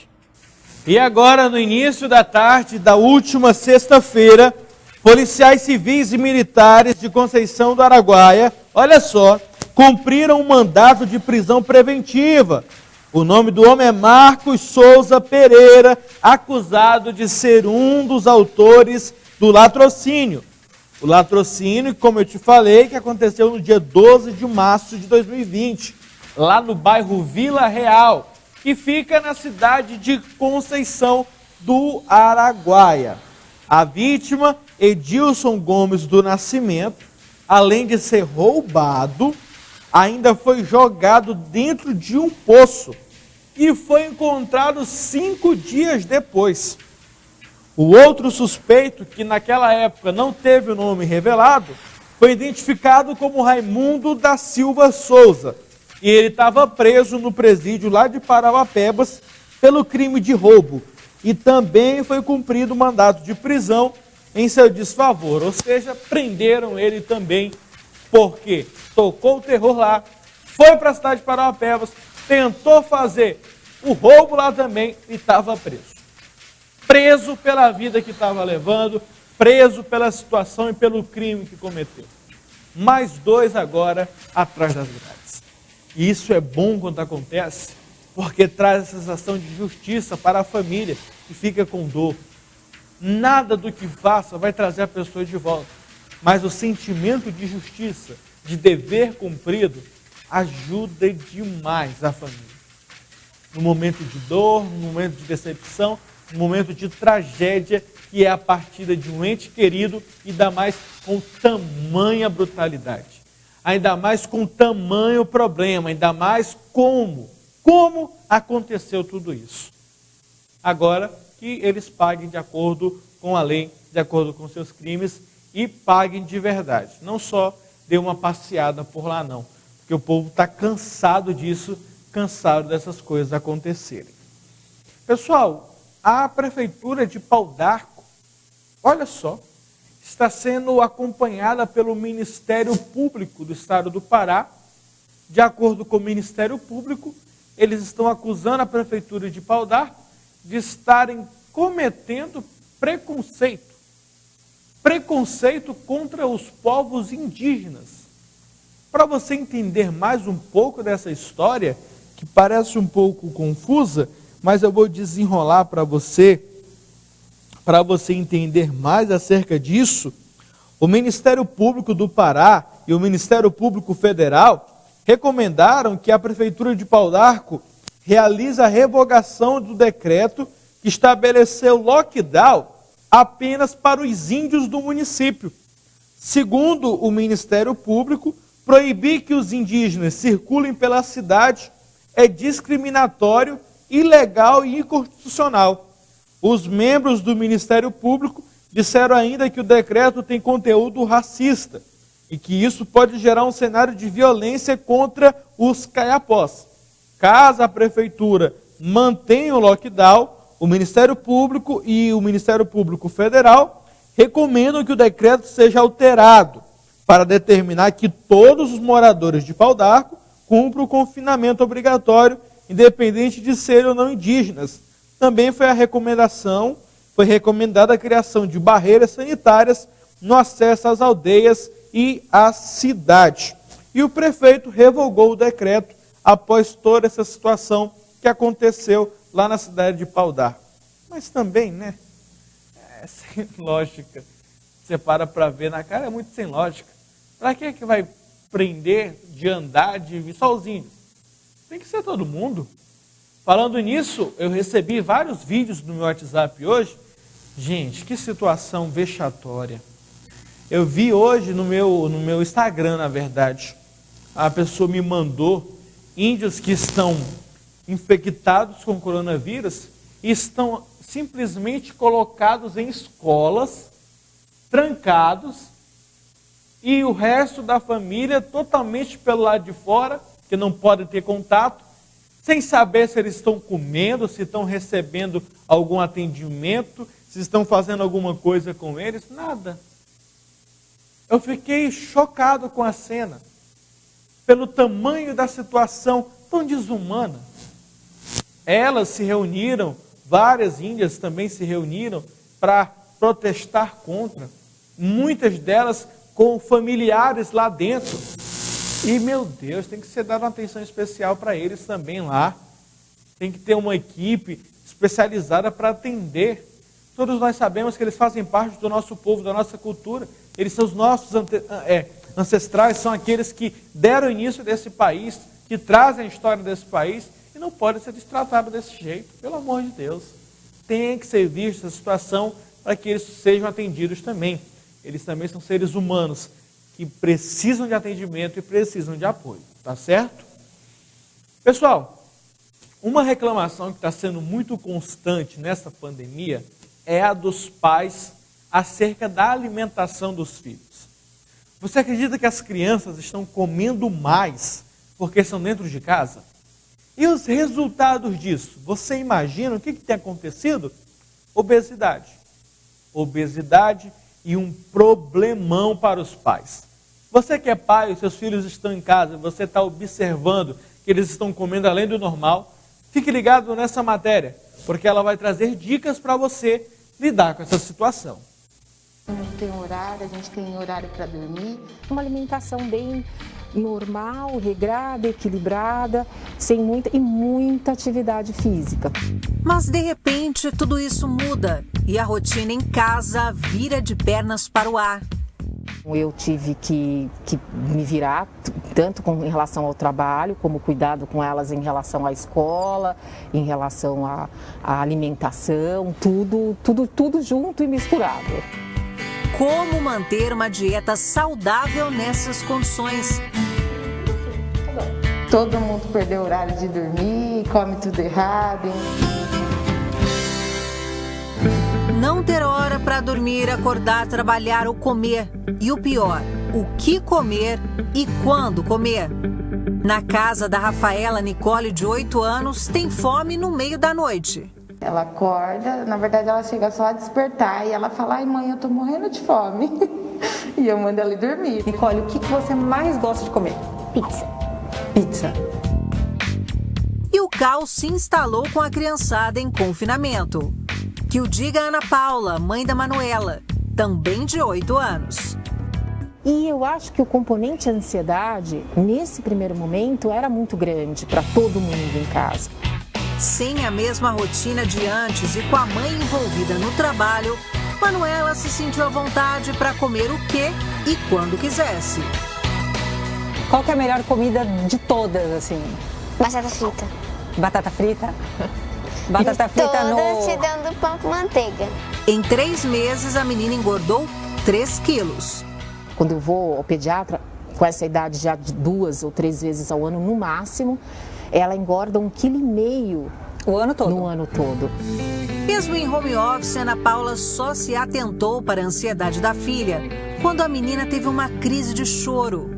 E agora, no início da tarde da última sexta-feira, policiais civis e militares de Conceição do Araguaia, olha só, cumpriram um mandato de prisão preventiva. O nome do homem é Marcos Souza Pereira, acusado de ser um dos autores do latrocínio. O latrocínio, como eu te falei, que aconteceu no dia 12 de março de 2020, lá no bairro Vila Real, que fica na cidade de Conceição do Araguaia. A vítima, Edilson Gomes do Nascimento, além de ser roubado, ainda foi jogado dentro de um poço e foi encontrado 5 dias depois. O outro suspeito, que naquela época não teve o nome revelado, foi identificado como Raimundo da Silva Souza, e ele estava preso no presídio lá de Parauapebas pelo crime de roubo, e também foi cumprido o mandato de prisão em seu desfavor, ou seja, prenderam ele também, porque tocou o terror lá, foi para a cidade de Parauapebas, tentou fazer o roubo lá também e estava preso. Preso pela vida que estava levando, preso pela situação e pelo crime que cometeu. Mais 2 agora atrás das grades. E isso é bom quando acontece, porque traz a sensação de justiça para a família que fica com dor. Nada do que faça vai trazer a pessoa de volta, mas o sentimento de justiça, de dever cumprido, ajuda demais a família. No momento de dor, no momento de decepção, no momento de tragédia, que é a partida de um ente querido, ainda mais com tamanha brutalidade. Ainda mais com tamanho problema, ainda mais como aconteceu tudo isso. Agora que eles paguem de acordo com a lei, de acordo com seus crimes e paguem de verdade. Não só dê uma passeada por lá não, porque o povo está cansado disso, cansado dessas coisas acontecerem. Pessoal, a Prefeitura de Pau d'Arco, olha só, está sendo acompanhada pelo Ministério Público do Estado do Pará. De acordo com o Ministério Público, eles estão acusando a Prefeitura de Pau d'Arco de estarem cometendo preconceito contra os povos indígenas. Para você entender mais um pouco dessa história, que parece um pouco confusa, mas eu vou desenrolar para você entender mais acerca disso. O Ministério Público do Pará e o Ministério Público Federal recomendaram que a Prefeitura de Pau d'Arco realize a revogação do decreto que estabeleceu lockdown apenas para os índios do município, Segundo o Ministério Público, proibir que os indígenas circulem pela cidade é discriminatório, ilegal e inconstitucional. Os membros do Ministério Público disseram ainda que o decreto tem conteúdo racista e que isso pode gerar um cenário de violência contra os caiapós. Caso a Prefeitura mantenha o lockdown, o Ministério Público e o Ministério Público Federal recomendam que o decreto seja alterado para determinar que todos os moradores de Pau d'Arco cumpram o confinamento obrigatório, independente de serem ou não indígenas. Também foi recomendada a criação de barreiras sanitárias no acesso às aldeias e à cidade. E o prefeito revogou o decreto após toda essa situação que aconteceu lá na cidade de Pau d'Arco. Mas também, né? É sem lógica. Você para ver na cara, é muito sem lógica. Para que vai prender de andar, de vir só os índios? Tem que ser todo mundo. Falando nisso, eu recebi vários vídeos no meu WhatsApp hoje. Gente, que situação vexatória. Eu vi hoje no meu Instagram, na verdade, a pessoa me mandou índios que estão infectados com coronavírus e estão simplesmente colocados em escolas, trancados, e o resto da família totalmente pelo lado de fora, que não pode ter contato, sem saber se eles estão comendo, se estão recebendo algum atendimento, se estão fazendo alguma coisa com eles, nada. Eu fiquei chocado com a cena, pelo tamanho da situação tão desumana. Elas se reuniram, várias índias também se reuniram para protestar contra, muitas delas com familiares lá dentro. E, meu Deus, tem que ser dada uma atenção especial para eles também lá. Tem que ter uma equipe especializada para atender. Todos nós sabemos que eles fazem parte do nosso povo, da nossa cultura. Eles são os nossos ancestrais, são aqueles que deram início desse país, que trazem a história desse país, e não pode ser destratado desse jeito, pelo amor de Deus. Tem que ser vista essa situação para que eles sejam atendidos também. Eles também são seres humanos que precisam de atendimento e precisam de apoio, tá certo? Pessoal, uma reclamação que está sendo muito constante nessa pandemia é a dos pais acerca da alimentação dos filhos. Você acredita que as crianças estão comendo mais porque estão dentro de casa? E os resultados disso? Você imagina o que tem acontecido? Obesidade. Obesidade e um problemão para os pais. Você que é pai, os seus filhos estão em casa, você está observando que eles estão comendo além do normal, fique ligado nessa matéria, porque ela vai trazer dicas para você lidar com essa situação. Não tem horário, a gente tem horário para dormir. Uma alimentação bem normal, regrada, equilibrada, sem muita atividade física. Mas de repente tudo isso muda e a rotina em casa vira de pernas para o ar. Eu tive que me virar, tanto em relação ao trabalho, como cuidado com elas em relação à escola, em relação à alimentação, tudo junto e misturado. Como manter uma dieta saudável nessas condições? Todo mundo perdeu o horário de dormir, come tudo errado. Não ter hora para dormir, acordar, trabalhar ou comer. E o pior, o que comer e quando comer. Na casa da Rafaela Nicole, de 8 anos, tem fome no meio da noite. Ela acorda, na verdade ela chega só a despertar e ela fala: ai mãe, eu tô morrendo de fome. E eu mando ela ir dormir. Nicole, o que você mais gosta de comer? Pizza. Pizza. E o caos se instalou com a criançada em confinamento. Que o diga a Ana Paula, mãe da Manuela, também de 8 anos. E eu acho que o componente ansiedade, nesse primeiro momento, era muito grande para todo mundo em casa. Sem a mesma rotina de antes e com a mãe envolvida no trabalho, Manuela se sentiu à vontade para comer o que e quando quisesse. Qual que é a melhor comida de todas, assim? Batata frita. Batata frita? Batata frita todas te dando pão com manteiga. Em 3 meses, a menina engordou 3 quilos. Quando eu vou ao pediatra, com essa idade já de 2 ou 3 vezes ao ano no máximo, ela engorda 1,5 kg o ano todo. No ano todo. Mesmo em home office, Ana Paula só se atentou para a ansiedade da filha quando a menina teve uma crise de choro.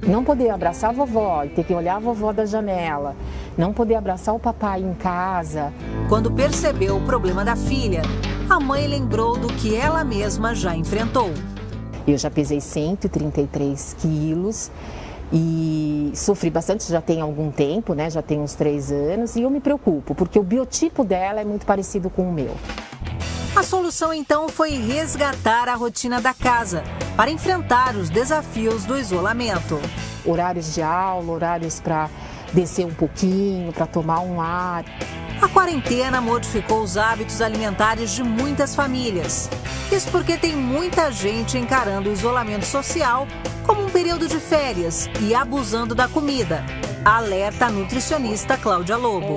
Não poder abraçar a vovó e ter que olhar a vovó da janela, não poder abraçar o papai em casa. Quando percebeu o problema da filha, a mãe lembrou do que ela mesma já enfrentou. Eu já pesei 133 quilos e sofri bastante, já tem algum tempo, né? Já tem uns 3 anos, e eu me preocupo, porque o biotipo dela é muito parecido com o meu. A solução então foi resgatar a rotina da casa para enfrentar os desafios do isolamento. Horários de aula, horários para descer um pouquinho, para tomar um ar. A quarentena modificou os hábitos alimentares de muitas famílias. Isso porque tem muita gente encarando o isolamento social como um período de férias e abusando da comida. Alerta a nutricionista Cláudia Lobo.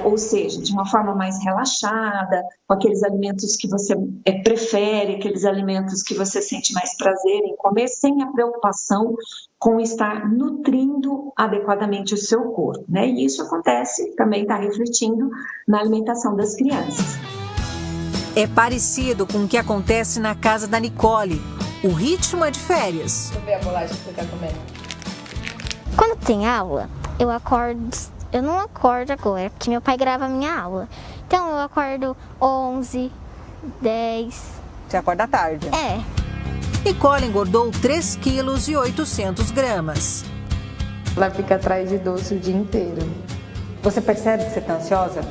Ou seja, de uma forma mais relaxada, com aqueles alimentos que você prefere, aqueles alimentos que você sente mais prazer em comer, sem a preocupação com estar nutrindo adequadamente o seu corpo, né? E isso acontece, também está refletindo na alimentação das crianças. É parecido com o que acontece na casa da Nicole. O ritmo é de férias. Deixa eu ver a bolacha que você está comendo. Quando tem aula, eu acordo, eu não acordo agora, porque meu pai grava a minha aula. Então eu acordo 11, 10. Você acorda tarde? É. Nicole engordou 3,8 kg. Ela fica atrás de doce o dia inteiro. Você percebe que você está ansiosa?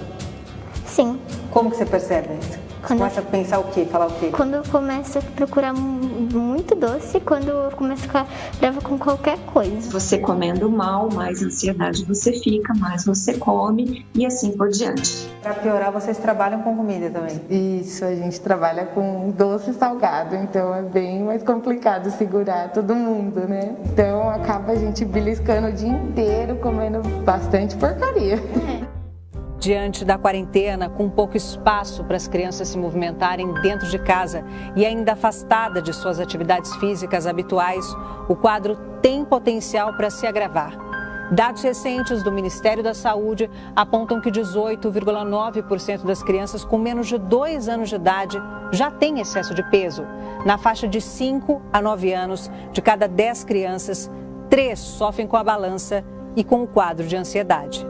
Sim. Como que você percebe isso? Você começa a pensar o quê? Falar o quê? Quando eu começo a procurar muito doce, quando eu começo a ficar brava com qualquer coisa. Você comendo mal, mais ansiedade você fica, mais você come e assim por diante. Para piorar, vocês trabalham com comida também? Isso, a gente trabalha com doce e salgado, então é bem mais complicado segurar todo mundo, né? Então acaba a gente beliscando o dia inteiro, comendo bastante porcaria. Diante da quarentena, com pouco espaço para as crianças se movimentarem dentro de casa e ainda afastada de suas atividades físicas habituais, o quadro tem potencial para se agravar. Dados recentes do Ministério da Saúde apontam que 18,9% das crianças com menos de 2 anos de idade já têm excesso de peso. Na faixa de 5 a 9 anos, de cada 10 crianças, 3 sofrem com a balança e com o quadro de ansiedade.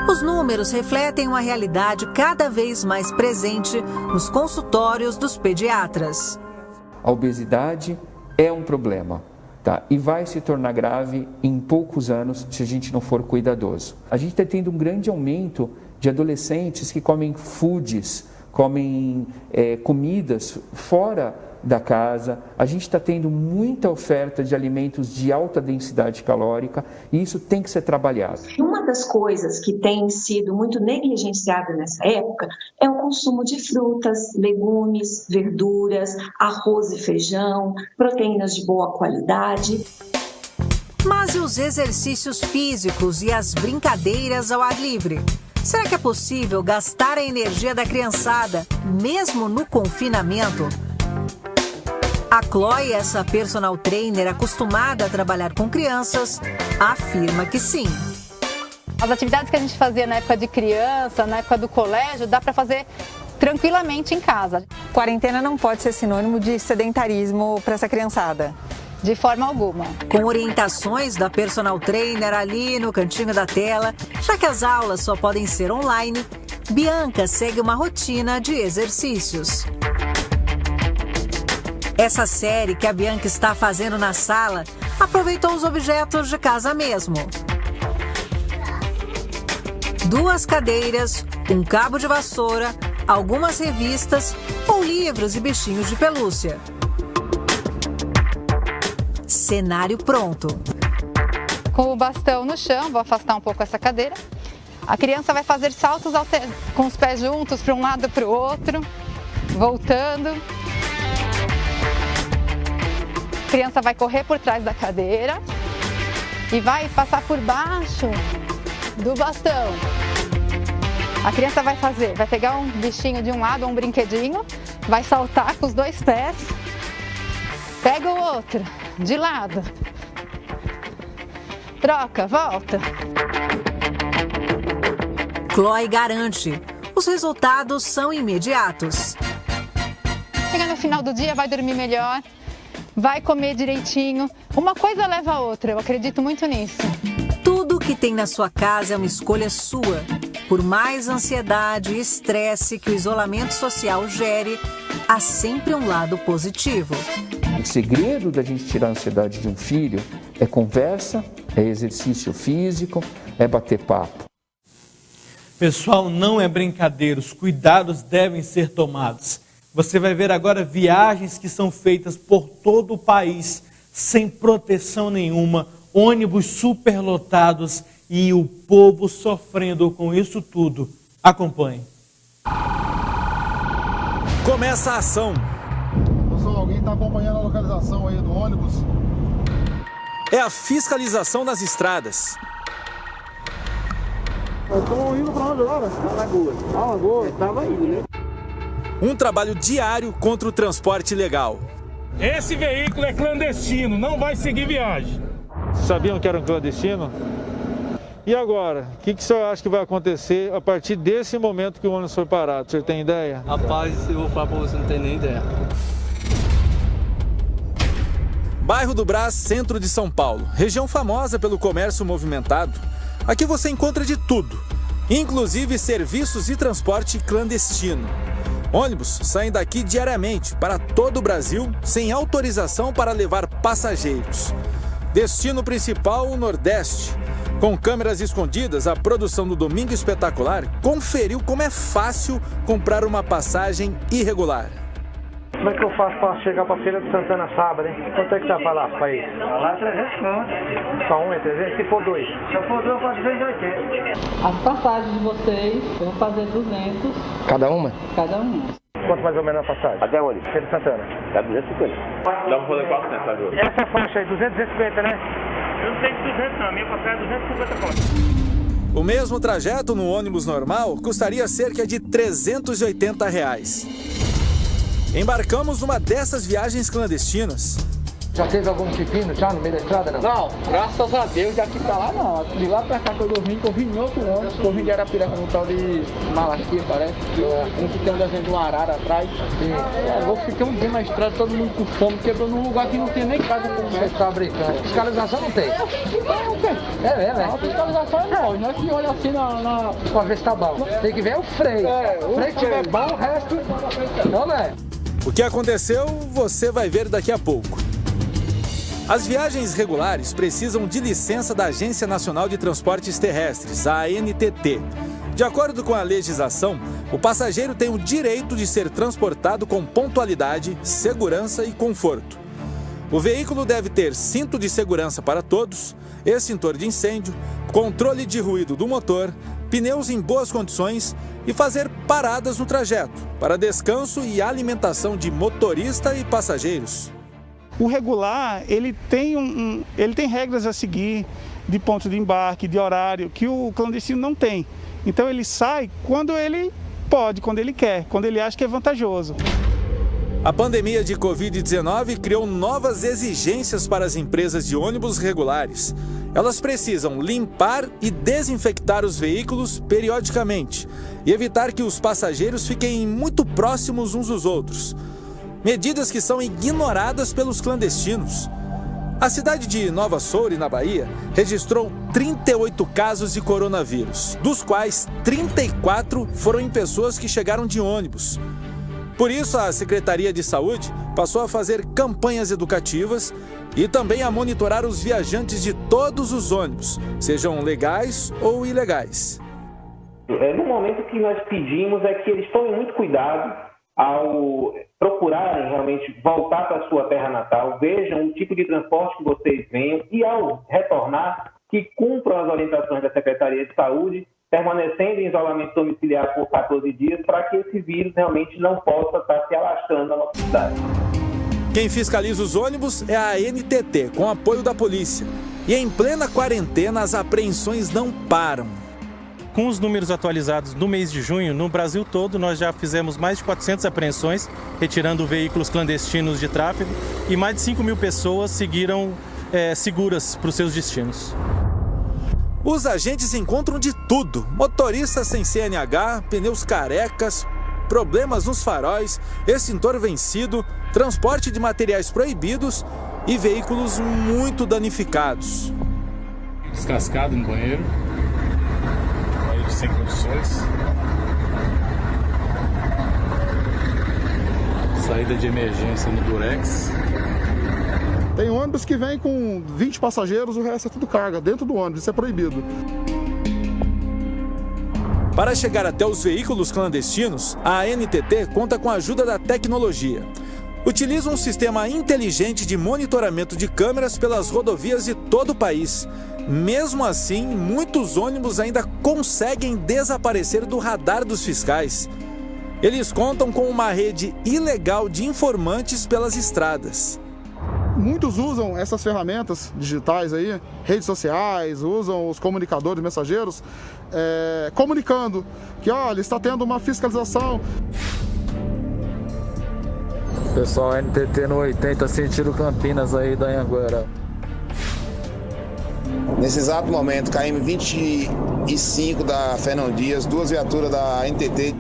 Os números refletem uma realidade cada vez mais presente nos consultórios dos pediatras. A obesidade é um problema, tá? E vai se tornar grave em poucos anos se a gente não for cuidadoso. A gente está tendo um grande aumento de adolescentes que comem foods, comem comidas fora da casa. A gente está tendo muita oferta de alimentos de alta densidade calórica e isso tem que ser trabalhado. Uma das coisas que tem sido muito negligenciada nessa época é o consumo de frutas, legumes, verduras, arroz e feijão, proteínas de boa qualidade. Mas e os exercícios físicos e as brincadeiras ao ar livre? Será que é possível gastar a energia da criançada, mesmo no confinamento? A Chloe, essa personal trainer acostumada a trabalhar com crianças, afirma que sim. As atividades que a gente fazia na época de criança, na época do colégio, dá para fazer tranquilamente em casa. Quarentena não pode ser sinônimo de sedentarismo para essa criançada. De forma alguma. Com orientações da personal trainer ali no cantinho da tela, já que as aulas só podem ser online, Bianca segue uma rotina de exercícios. Essa série que a Bianca está fazendo na sala aproveitou os objetos de casa mesmo. 2 cadeiras, um cabo de vassoura, algumas revistas ou livros e bichinhos de pelúcia. Cenário pronto. Com o bastão no chão, vou afastar um pouco essa cadeira. A criança vai fazer saltos com os pés juntos para um lado e para o outro, voltando. A criança vai correr por trás da cadeira e vai passar por baixo do bastão. A criança vai pegar um bichinho de um lado, um brinquedinho, vai saltar com os 2 pés Pega o outro, de lado. Troca, volta. Chloe garante, os resultados são imediatos. Chega no final do dia, vai dormir melhor, vai comer direitinho. Uma coisa leva a outra, eu acredito muito nisso. Tudo que tem na sua casa é uma escolha sua. Por mais ansiedade e estresse que o isolamento social gere, há sempre um lado positivo. O segredo da gente tirar a ansiedade de um filho é conversa, é exercício físico, é bater papo. Pessoal, não é brincadeira, os cuidados devem ser tomados. Você vai ver agora viagens que são feitas por todo o país, sem proteção nenhuma, ônibus superlotados e o povo sofrendo com isso tudo. Acompanhe. Começa a ação. Pessoal, alguém está acompanhando a localização aí do ônibus? É a fiscalização das estradas. Estão indo para onde agora? Alagoas. Alagoas? Estava indo, né? Um trabalho diário contra o transporte ilegal. Esse veículo é clandestino, não vai seguir viagem. Sabiam que era um clandestino? E agora? O que o senhor acha que vai acontecer a partir desse momento que o ônibus foi parado? O senhor tem ideia? Rapaz, eu vou falar para você, não tem nem ideia. Bairro do Brás, centro de São Paulo. Região famosa pelo comércio movimentado. Aqui você encontra de tudo, inclusive serviços e transporte clandestino. Ônibus saem daqui diariamente para todo o Brasil, sem autorização para levar passageiros. Destino principal, o Nordeste. Com câmeras escondidas, a produção do Domingo Espetacular conferiu como é fácil comprar uma passagem irregular. Como é que eu faço para chegar para a Feira de Santana sábado, hein? Quanto é que tá para lá, para isso? Lá é 300 conto. Só um é 300? Se for dois? Se eu for dois, eu faço 280. As passagens de vocês, eu vou fazer 200. Cada uma? Cada uma. Quanto mais ou menos a passagem? Até onde? Feira de Santana. Dá 250. Dá pra fazer 400, tá, Júlio? Essa faixa aí, 200, 250, né? Eu não sei de 200 não, a minha passagem é 250 conto. O mesmo trajeto no ônibus normal custaria cerca de R$ 380. Embarcamos numa dessas viagens clandestinas. Já teve algum pepino já no meio da estrada, não? Não, graças a Deus, daqui pra lá não. De lá pra cá que eu vim em outro ônibus, eu vim de Arapiraca, no tal de Malaquia, parece. Um que tem um desenho de uma arara atrás. Eu fiquei um dia na estrada, todo mundo com fome, quebrou num lugar que não tem nem casa pra comer. Você tá brincando? Fiscalização não tem? A fiscalização é nós, nós que olha assim pra ver se tá bom. Tem que ver o freio. O freio que tiver bom, o resto não é. O que aconteceu, você vai ver daqui a pouco. As viagens regulares precisam de licença da Agência Nacional de Transportes Terrestres, a ANTT. De acordo com a legislação, o passageiro tem o direito de ser transportado com pontualidade, segurança e conforto. O veículo deve ter cinto de segurança para todos, extintor de incêndio, controle de ruído do motor, pneus em boas condições e fazer paradas no trajeto, para descanso e alimentação de motorista e passageiros. O regular, ele tem regras a seguir, de ponto de embarque, de horário, que o clandestino não tem. Então ele sai quando ele pode, quando ele quer, quando ele acha que é vantajoso. A pandemia de Covid-19 criou novas exigências para as empresas de ônibus regulares. Elas precisam limpar e desinfectar os veículos periodicamente e evitar que os passageiros fiquem muito próximos uns dos outros. Medidas que são ignoradas pelos clandestinos. A cidade de Nova Soure, na Bahia, registrou 38 casos de coronavírus, dos quais 34 foram em pessoas que chegaram de ônibus. Por isso, a Secretaria de Saúde passou a fazer campanhas educativas e também a monitorar os viajantes de todos os ônibus, sejam legais ou ilegais. No momento que nós pedimos é que eles tomem muito cuidado ao procurarem realmente voltar para a sua terra natal, vejam o tipo de transporte que vocês venham e, ao retornar, que cumpram as orientações da Secretaria de Saúde, permanecendo em isolamento domiciliar por 14 dias, para que esse vírus realmente não possa estar se alastrando na nossa cidade. Quem fiscaliza os ônibus é a ANTT, com apoio da polícia. E em plena quarentena, as apreensões não param. com os números atualizados no mês de junho, no Brasil todo, nós já fizemos mais de 400 apreensões, retirando veículos clandestinos de tráfego, e mais de 5.000 pessoas seguiram seguras para os seus destinos. Os agentes encontram de tudo: motoristas sem CNH, pneus carecas, problemas nos faróis, extintor vencido, transporte de materiais proibidos e veículos muito danificados. Descascado no banheiro, banheiro sem condições, saída de emergência no durex. Tem ônibus que vem com 20 passageiros, o resto é tudo carga, dentro do ônibus, isso é proibido. Para chegar até os veículos clandestinos, a ANTT conta com a ajuda da tecnologia. Utiliza um sistema inteligente de monitoramento de câmeras pelas rodovias de todo o país. Mesmo assim, muitos ônibus ainda conseguem desaparecer do radar dos fiscais. Eles contam com uma rede ilegal de informantes pelas estradas. Muitos usam essas ferramentas digitais aí, redes sociais, usam os comunicadores, mensageiros, comunicando que, olha, está tendo uma fiscalização. Pessoal, NTT no 80, sentido Campinas aí da Anhanguera. Nesse exato momento, KM 25 da Fernão Dias, 2 viaturas da NTT.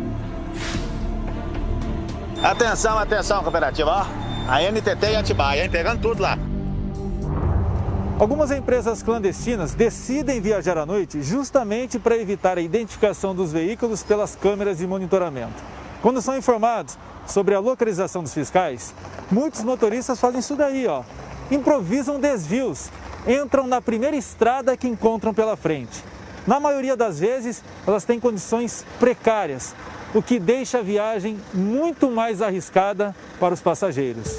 Atenção, atenção, cooperativa, ó. A NTT e Atibaia, hein? Pegando tudo lá. Algumas empresas clandestinas decidem viajar à noite justamente para evitar a identificação dos veículos pelas câmeras de monitoramento. Quando são informados sobre a localização dos fiscais, muitos motoristas fazem isso daí, ó. Improvisam desvios, entram na primeira estrada que encontram pela frente. Na maioria das vezes, elas têm condições precárias, o que deixa a viagem muito mais arriscada para os passageiros.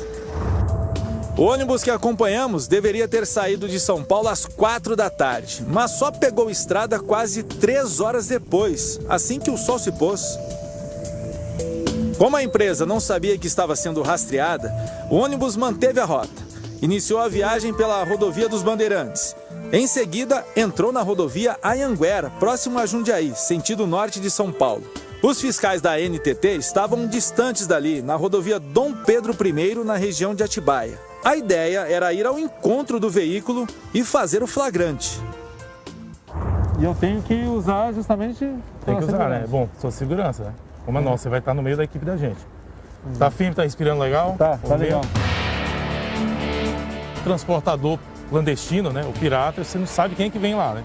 O ônibus que acompanhamos deveria ter saído de São Paulo às 4 da tarde, mas só pegou estrada quase 3 horas depois, assim que o sol se pôs. Como a empresa não sabia que estava sendo rastreada, o ônibus manteve a rota. Iniciou a viagem pela rodovia dos Bandeirantes. Em seguida, entrou na rodovia Anhanguera, próximo a Jundiaí, sentido norte de São Paulo. Os fiscais da NTT estavam distantes dali, na rodovia Dom Pedro I, na região de Atibaia. A ideia era ir ao encontro do veículo e fazer o flagrante. E eu tenho que usar justamente... Tem que usar, né? Bom, sua segurança, né? Como é nossa, você vai estar no meio da equipe da gente. Tá firme, tá respirando legal? Tá legal. Transportador clandestino, né? O pirata, você não sabe quem é que vem lá, né?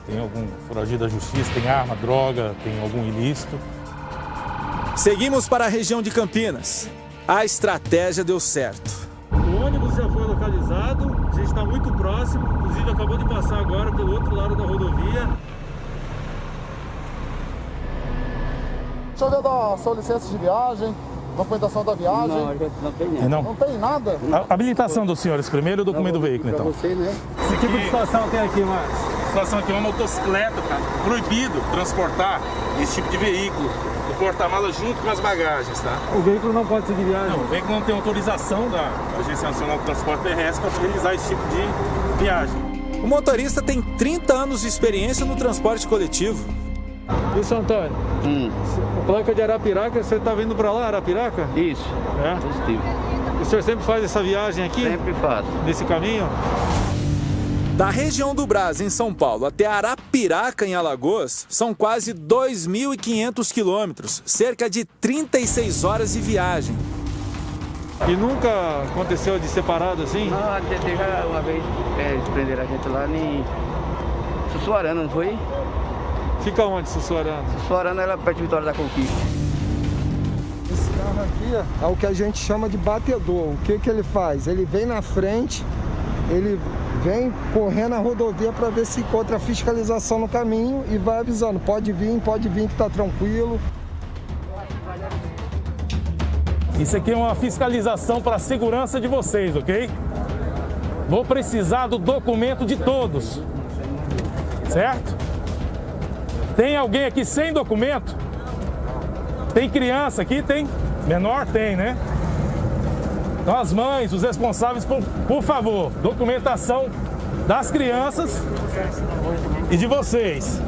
Tem algum foragido da justiça, tem arma, droga, tem algum ilícito. Seguimos para a região de Campinas. A estratégia deu certo. O ônibus já foi localizado, a gente está muito próximo, inclusive acabou de passar agora pelo outro lado da rodovia. Deixa eu ver da sua licença de viagem, documentação da viagem. Não tem nada. Não tem nada? A habilitação dos senhores primeiro e o documento do veículo, então. Você, né? Que tipo de situação tem aqui, Márcio? Situação aqui é uma motocicleta, cara. Proibido transportar esse tipo de veículo. O porta-mala junto com as bagagens, tá? O veículo não pode seguir viagem? Não, o veículo não tem autorização da Agência Nacional de Transporte Terrestre para realizar esse tipo de viagem. O motorista tem 30 anos de experiência no transporte coletivo. E seu Antônio? Placa de Arapiraca, você está vindo para lá, Arapiraca? Isso. É? Positivo. E o senhor sempre faz essa viagem aqui? Sempre faço. Nesse caminho? Da região do Brás, em São Paulo, até Arapiraca, em Alagoas, são quase 2.500 quilômetros, cerca de 36 horas de viagem. E nunca aconteceu de separado assim? Não, até já uma vez eles prenderam a gente lá em Sussuarana, não foi? Fica onde, Sussuarana? Sussuarana era perto de Vitória da Conquista. Esse carro aqui é o que a gente chama de batedor. O que ele faz? Ele vem na frente, ele vem correndo a rodovia para ver se encontra fiscalização no caminho e vai avisando, pode vir que está tranquilo. Isso aqui é uma fiscalização para a segurança de vocês, ok? Vou precisar do documento de todos, certo? Tem alguém aqui sem documento? Tem criança aqui? Tem? Menor? Tem, né? Então as mães, os responsáveis, por favor, documentação das crianças e de vocês.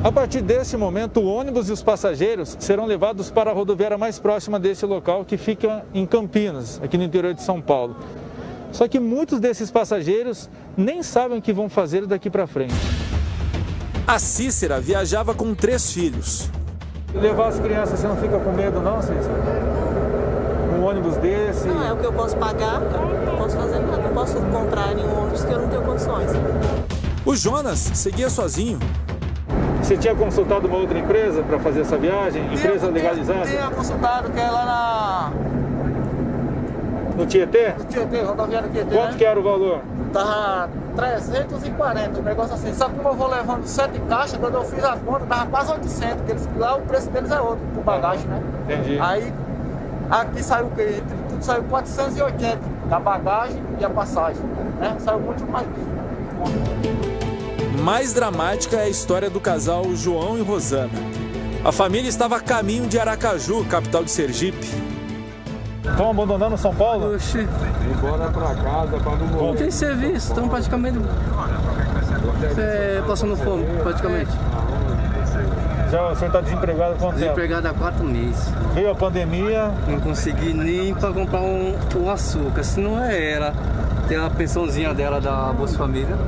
A partir deste momento, o ônibus e os passageiros serão levados para a rodoviária mais próxima deste local, que fica em Campinas, aqui no interior de São Paulo. Só que muitos desses passageiros nem sabem o que vão fazer daqui para frente. A Cícera viajava com 3 filhos. Levar as crianças, você não fica com medo não, Cícera? Um ônibus desse? Não, é o que eu posso pagar, não posso fazer nada, não posso comprar nenhum ônibus que eu não tenho condições. O Jonas seguia sozinho. Você tinha consultado uma outra empresa para fazer essa viagem? Empresa legalizada? Tinha consultado, que é lá no Tietê? No Tietê, rodoviária Tietê. Quanto que era o valor? Tava 340, um negócio assim. Só que como eu vou levando 7 caixas, quando eu fiz a conta, tava quase 800, porque lá o preço deles é outro, por bagagem, né? Entendi. Aí, aqui saiu o quê? Tudo saiu 480, da bagagem e a passagem, né? Saiu muito mais. Mais dramática é a história do casal João e Rosana. A família estava a caminho de Aracaju, capital de Sergipe. Estão abandonando São Paulo? Oxi. Embora para casa, para não morrer. Não tem serviço, estão praticamente passando fome, praticamente. Já o senhor está desempregado há quanto tempo? Desempregado há 4 meses. Veio a pandemia. Não consegui nem para comprar um açúcar. Se não é ela, tem a pensãozinha dela da Bolsa Família.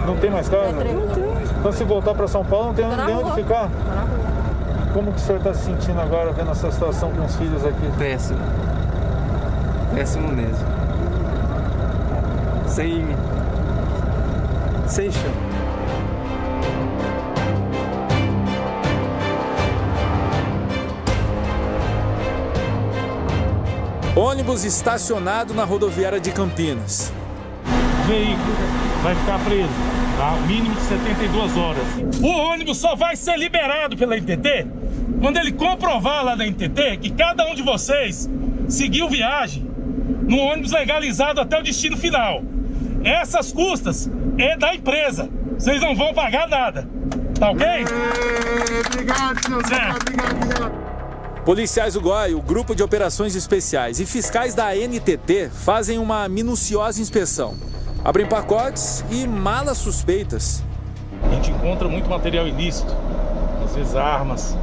Não tem mais casa? Não tem. Então se voltar para São Paulo não tem onde ficar? Como que o senhor está se sentindo agora vendo essa situação com os filhos aqui? Péssimo. Péssimo mesmo. Sem chão. Ônibus estacionado na rodoviária de Campinas. O veículo vai ficar preso, tá? Mínimo de 72 horas. O ônibus só vai ser liberado pela NTT quando ele comprovar lá da NTT que cada um de vocês seguiu viagem no ônibus legalizado até o destino final. Essas custas é da empresa. Vocês não vão pagar nada. Tá ok? Obrigado, senhor. Obrigado. Policiais do GOI, o Grupo de Operações Especiais e fiscais da NTT fazem uma minuciosa inspeção. Abrem pacotes e malas suspeitas. A gente encontra muito material ilícito, às vezes armas,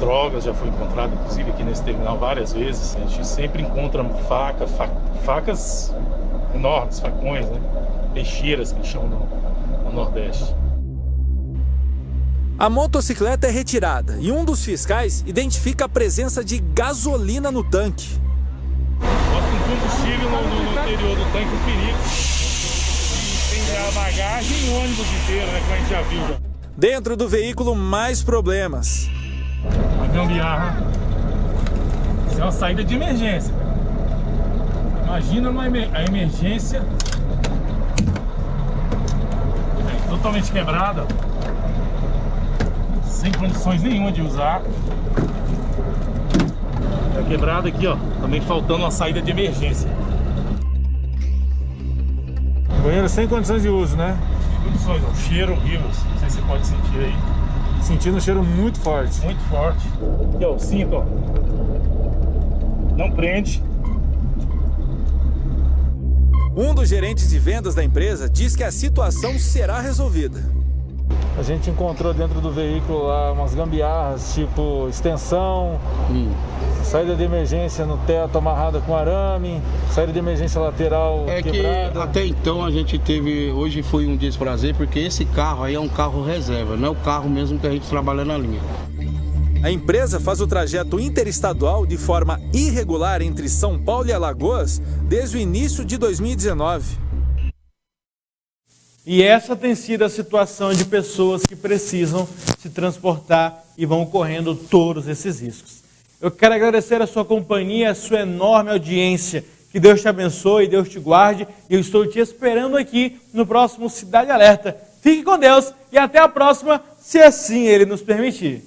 drogas já foi encontrado, inclusive aqui nesse terminal várias vezes. A gente sempre encontra facas enormes, facões, né? Peixeiras que chamam no Nordeste. A motocicleta é retirada e um dos fiscais identifica a presença de gasolina no tanque. Bota um combustível no interior do tanque, um perigo. E tem a bagagem e o ônibus inteiro, né, que a gente já viu. Dentro do veículo, mais problemas. Uma gambiarra. Isso é uma saída de emergência. Imagina a emergência totalmente quebrada. Sem condições nenhuma de usar. Tá quebrado aqui, ó. Também faltando uma saída de emergência. Banheiro sem condições de uso, né? Sem condições, ó. Cheiro horrível. Não sei se você pode sentir aí. Sentindo um cheiro muito forte. Muito forte. Aqui, ó, o cinto, ó. Não prende. Um dos gerentes de vendas da empresa diz que a situação será resolvida. A gente encontrou dentro do veículo lá umas gambiarras, tipo extensão, saída de emergência no teto amarrada com arame, saída de emergência lateral quebrada. Que até então a gente teve, hoje foi um desprazer, porque esse carro aí é um carro reserva, não é o carro mesmo que a gente trabalha na linha. A empresa faz o trajeto interestadual de forma irregular entre São Paulo e Alagoas desde o início de 2019. E essa tem sido a situação de pessoas que precisam se transportar e vão correndo todos esses riscos. Eu quero agradecer a sua companhia, a sua enorme audiência. Que Deus te abençoe, Deus te guarde. E eu estou te esperando aqui no próximo Cidade Alerta. Fique com Deus e até a próxima, se assim Ele nos permitir.